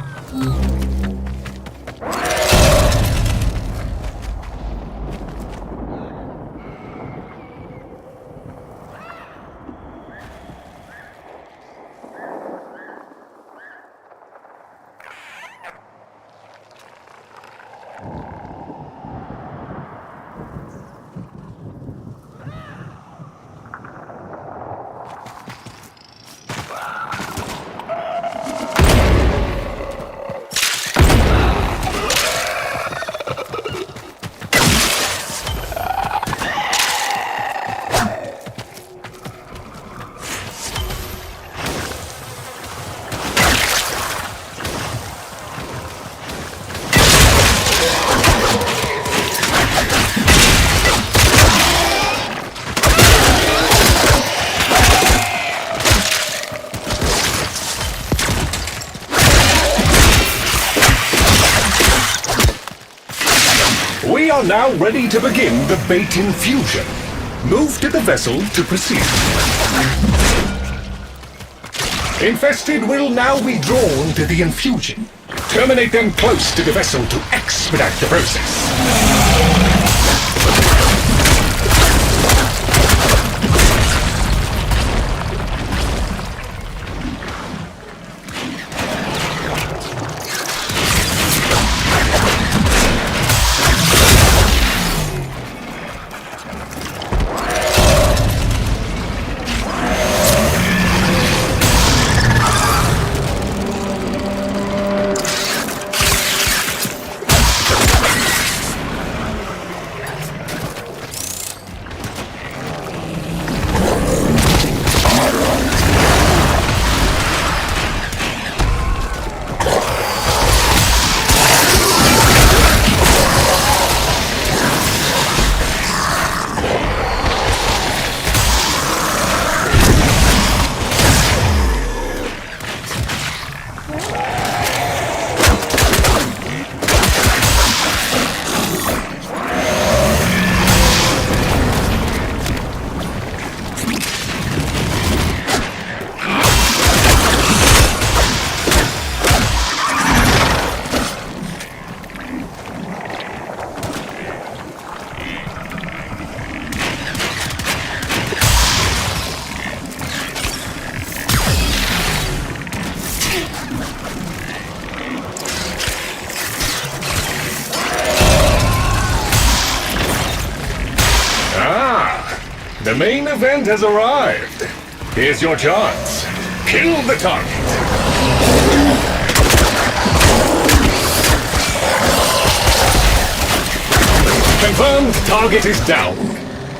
We are now ready to begin the bait infusion. Move to the vessel to proceed. Infested will now be drawn to the infusion. Terminate them close to the vessel to expedite the process. The main event has arrived. Here's your chance. Kill the target. Confirmed, target is down.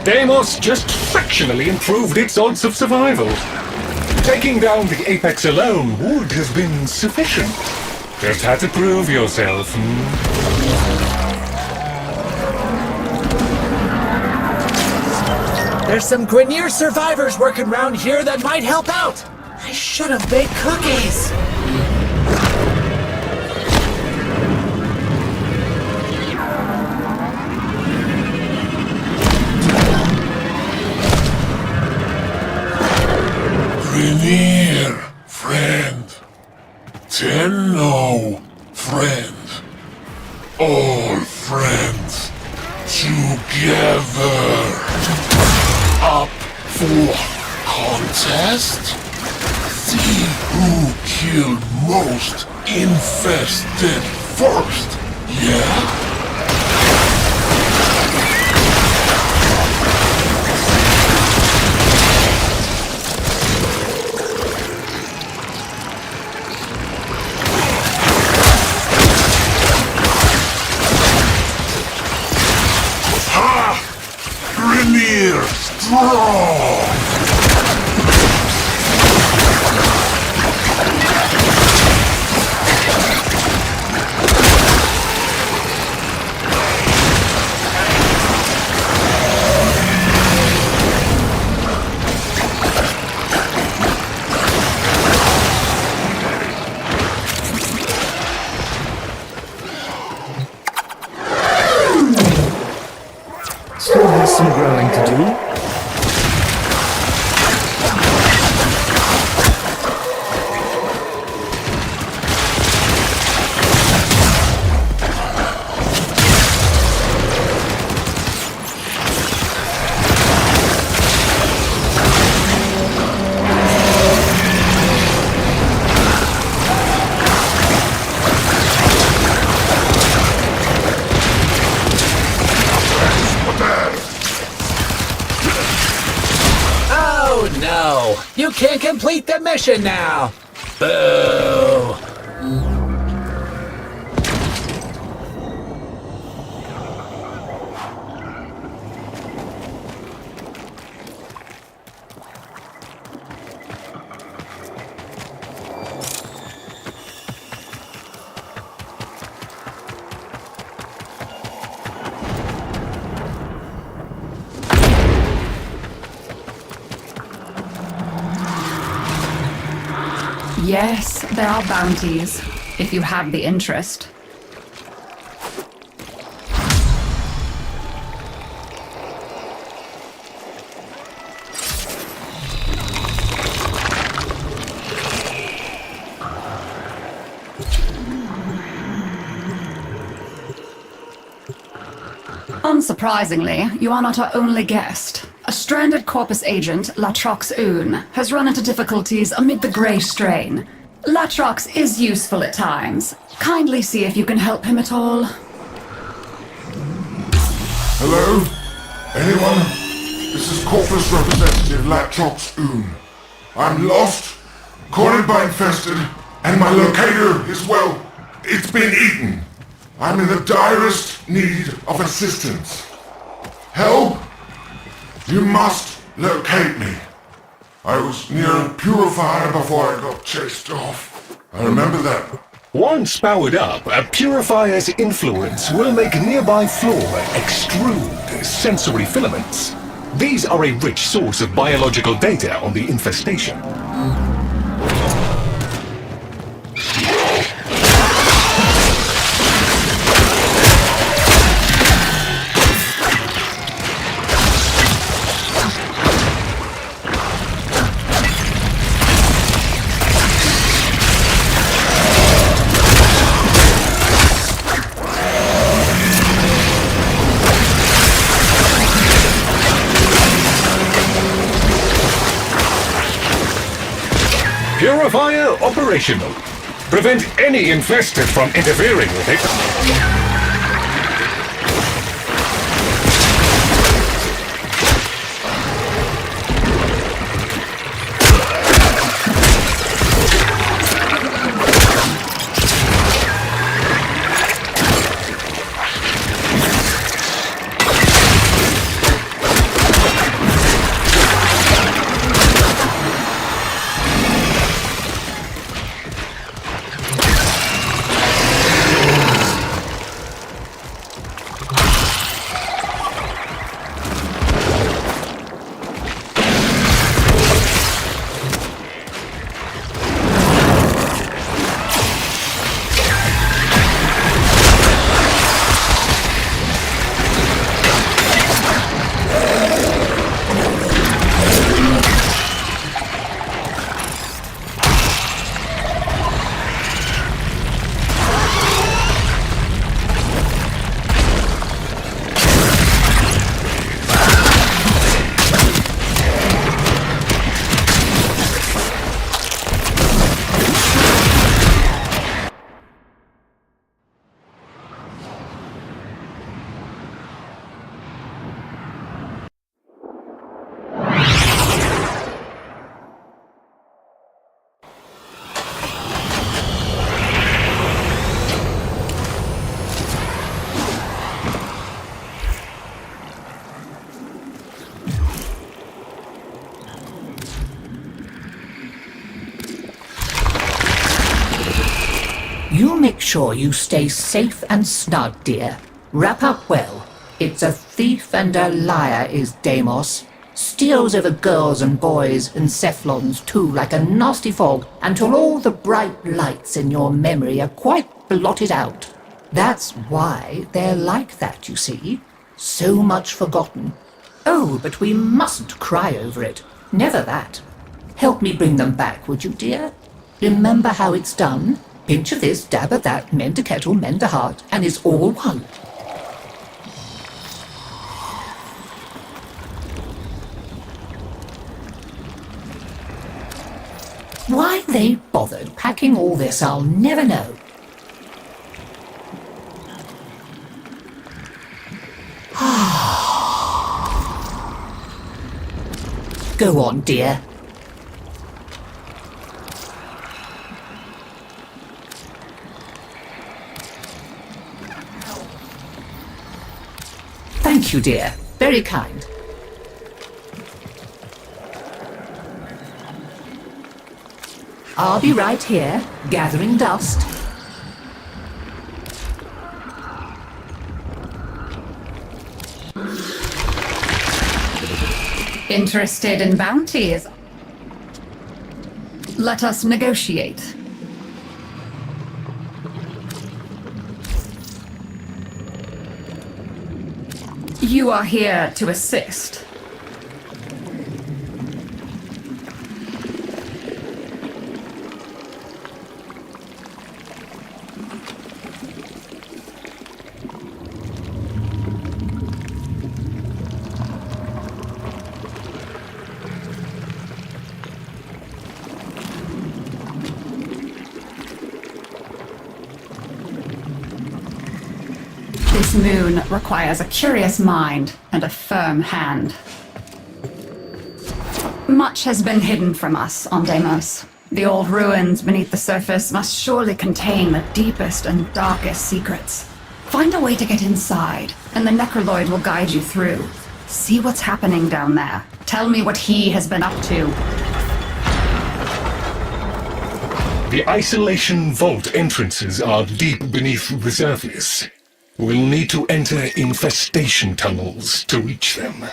DEIMOS just fractionally improved its odds of survival. Taking down the Apex alone would have been sufficient. Just had to prove yourself. There's some Grenier survivors working around here that might help out. I should have baked cookies. Grenier, friend. Tenno, friend. All friends. Together. Up for contest? See who killed most infested first, yeah? Grenier strong! Still has some growing to do. You can't complete the mission now! Boo! Yes, there are bounties, if you have the interest. Unsurprisingly, you are not our only guest. A stranded Corpus agent, Latrox Oon, has run into difficulties amid the Grey Strain. Latrox is useful at times. Kindly see if you can help him at all. Hello? Anyone? This is Corpus Representative Latrox Oon. I'm lost, cornered by infested, and my locator is, well, it's been eaten. I'm in the direst need of assistance. Help? You must locate me. I was near a purifier before I got chased off. I remember that. Once powered up, a purifier's influence will make nearby flora extrude sensory filaments. These are a rich source of biological data on the infestation. Purifier operational. Prevent any infested from interfering with it. You make sure you stay safe and snug, dear. Wrap up well. It's a thief and a liar is Deimos. Steals over girls and boys and cephalons too like a nasty fog until all the bright lights in your memory are quite blotted out. That's why they're like that, you see. So much forgotten. Oh, but we mustn't cry over it. Never that. Help me bring them back, would you, dear? Remember how it's done? Pinch of this, dab of that, mend a kettle, mend a heart, and it's all one. Why they bothered packing all this, I'll never know. Go on, dear. Thank you, dear. Very kind. I'll be right here, gathering dust. Interested in bounties? Let us negotiate. You are here to assist. This moon requires a curious mind and a firm hand. Much has been hidden from us on Deimos. The old ruins beneath the surface must surely contain the deepest and darkest secrets. Find a way to get inside, and the Necroloid will guide you through. See what's happening down there. Tell me what he has been up to. The isolation vault entrances are deep beneath the surface. We'll need to enter infestation tunnels to reach them.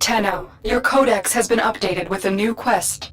Tenno, your codex has been updated with a new quest.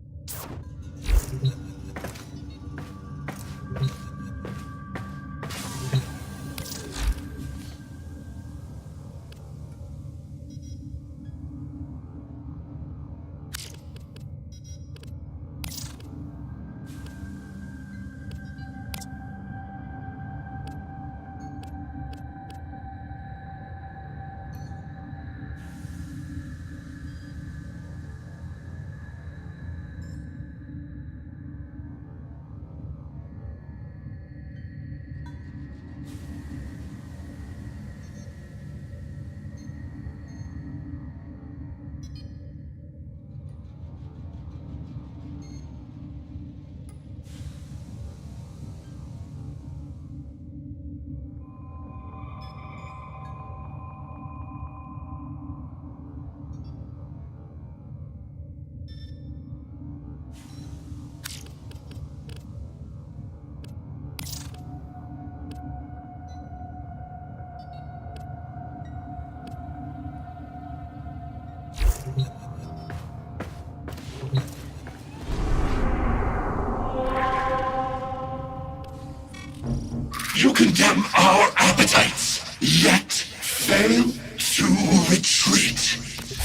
You condemn our appetites, yet fail to retreat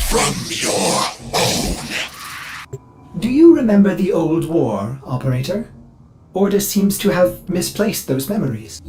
from your own. Do you remember the old war, Operator? Order seems to have misplaced those memories.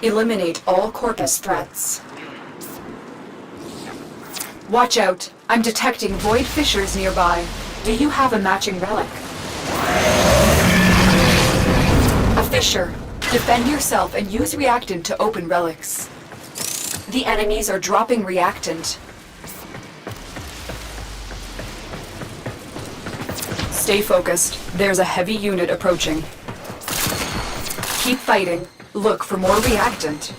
Eliminate all Corpus threats. Watch out! I'm detecting void fissures nearby. Do you have a matching relic? A fissure. Defend yourself and use reactant to open relics. The enemies are dropping reactant. Stay focused. There's a heavy unit approaching. Keep fighting. Look for more reactant.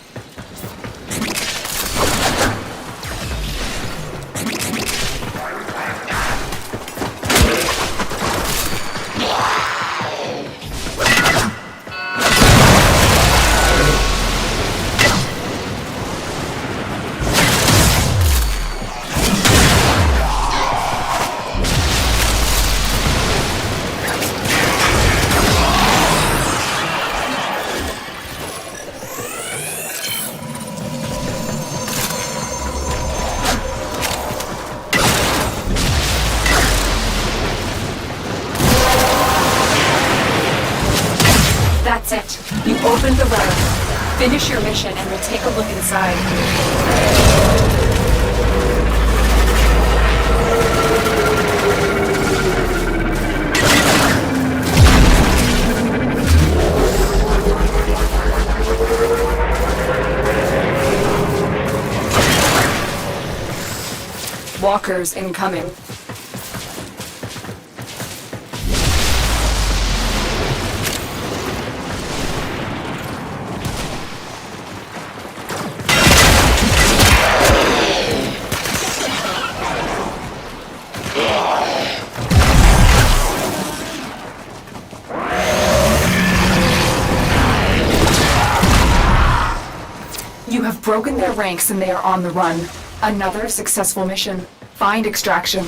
That's it. You opened the relic. Finish your mission and we'll take a look inside. Walkers incoming. You have broken their ranks and they are on the run. Another successful mission. Find extraction.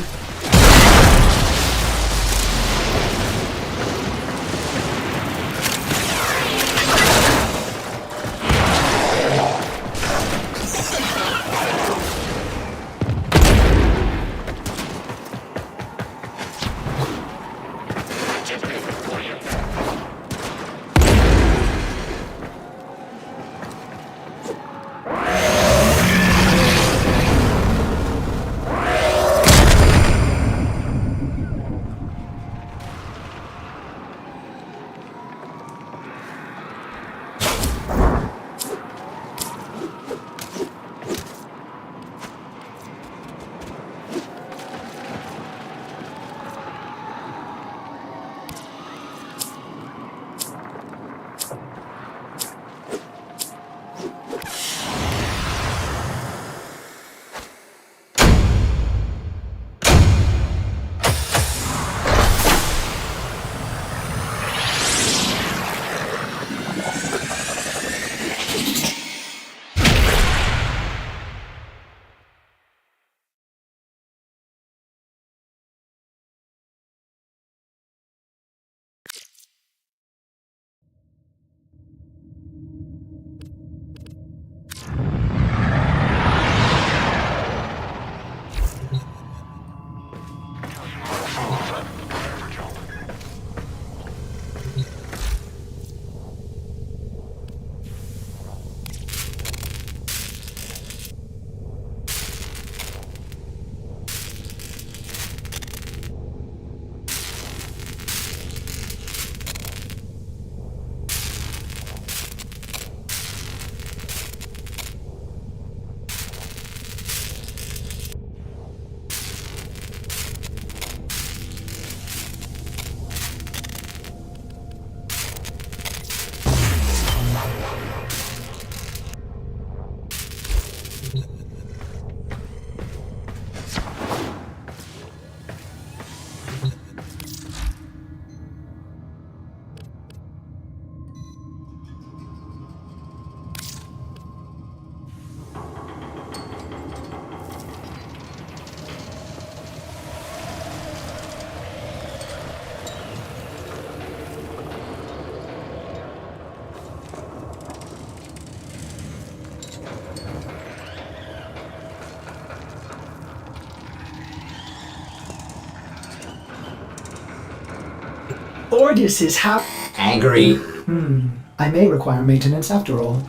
Ordis is Angry. I may require maintenance after all.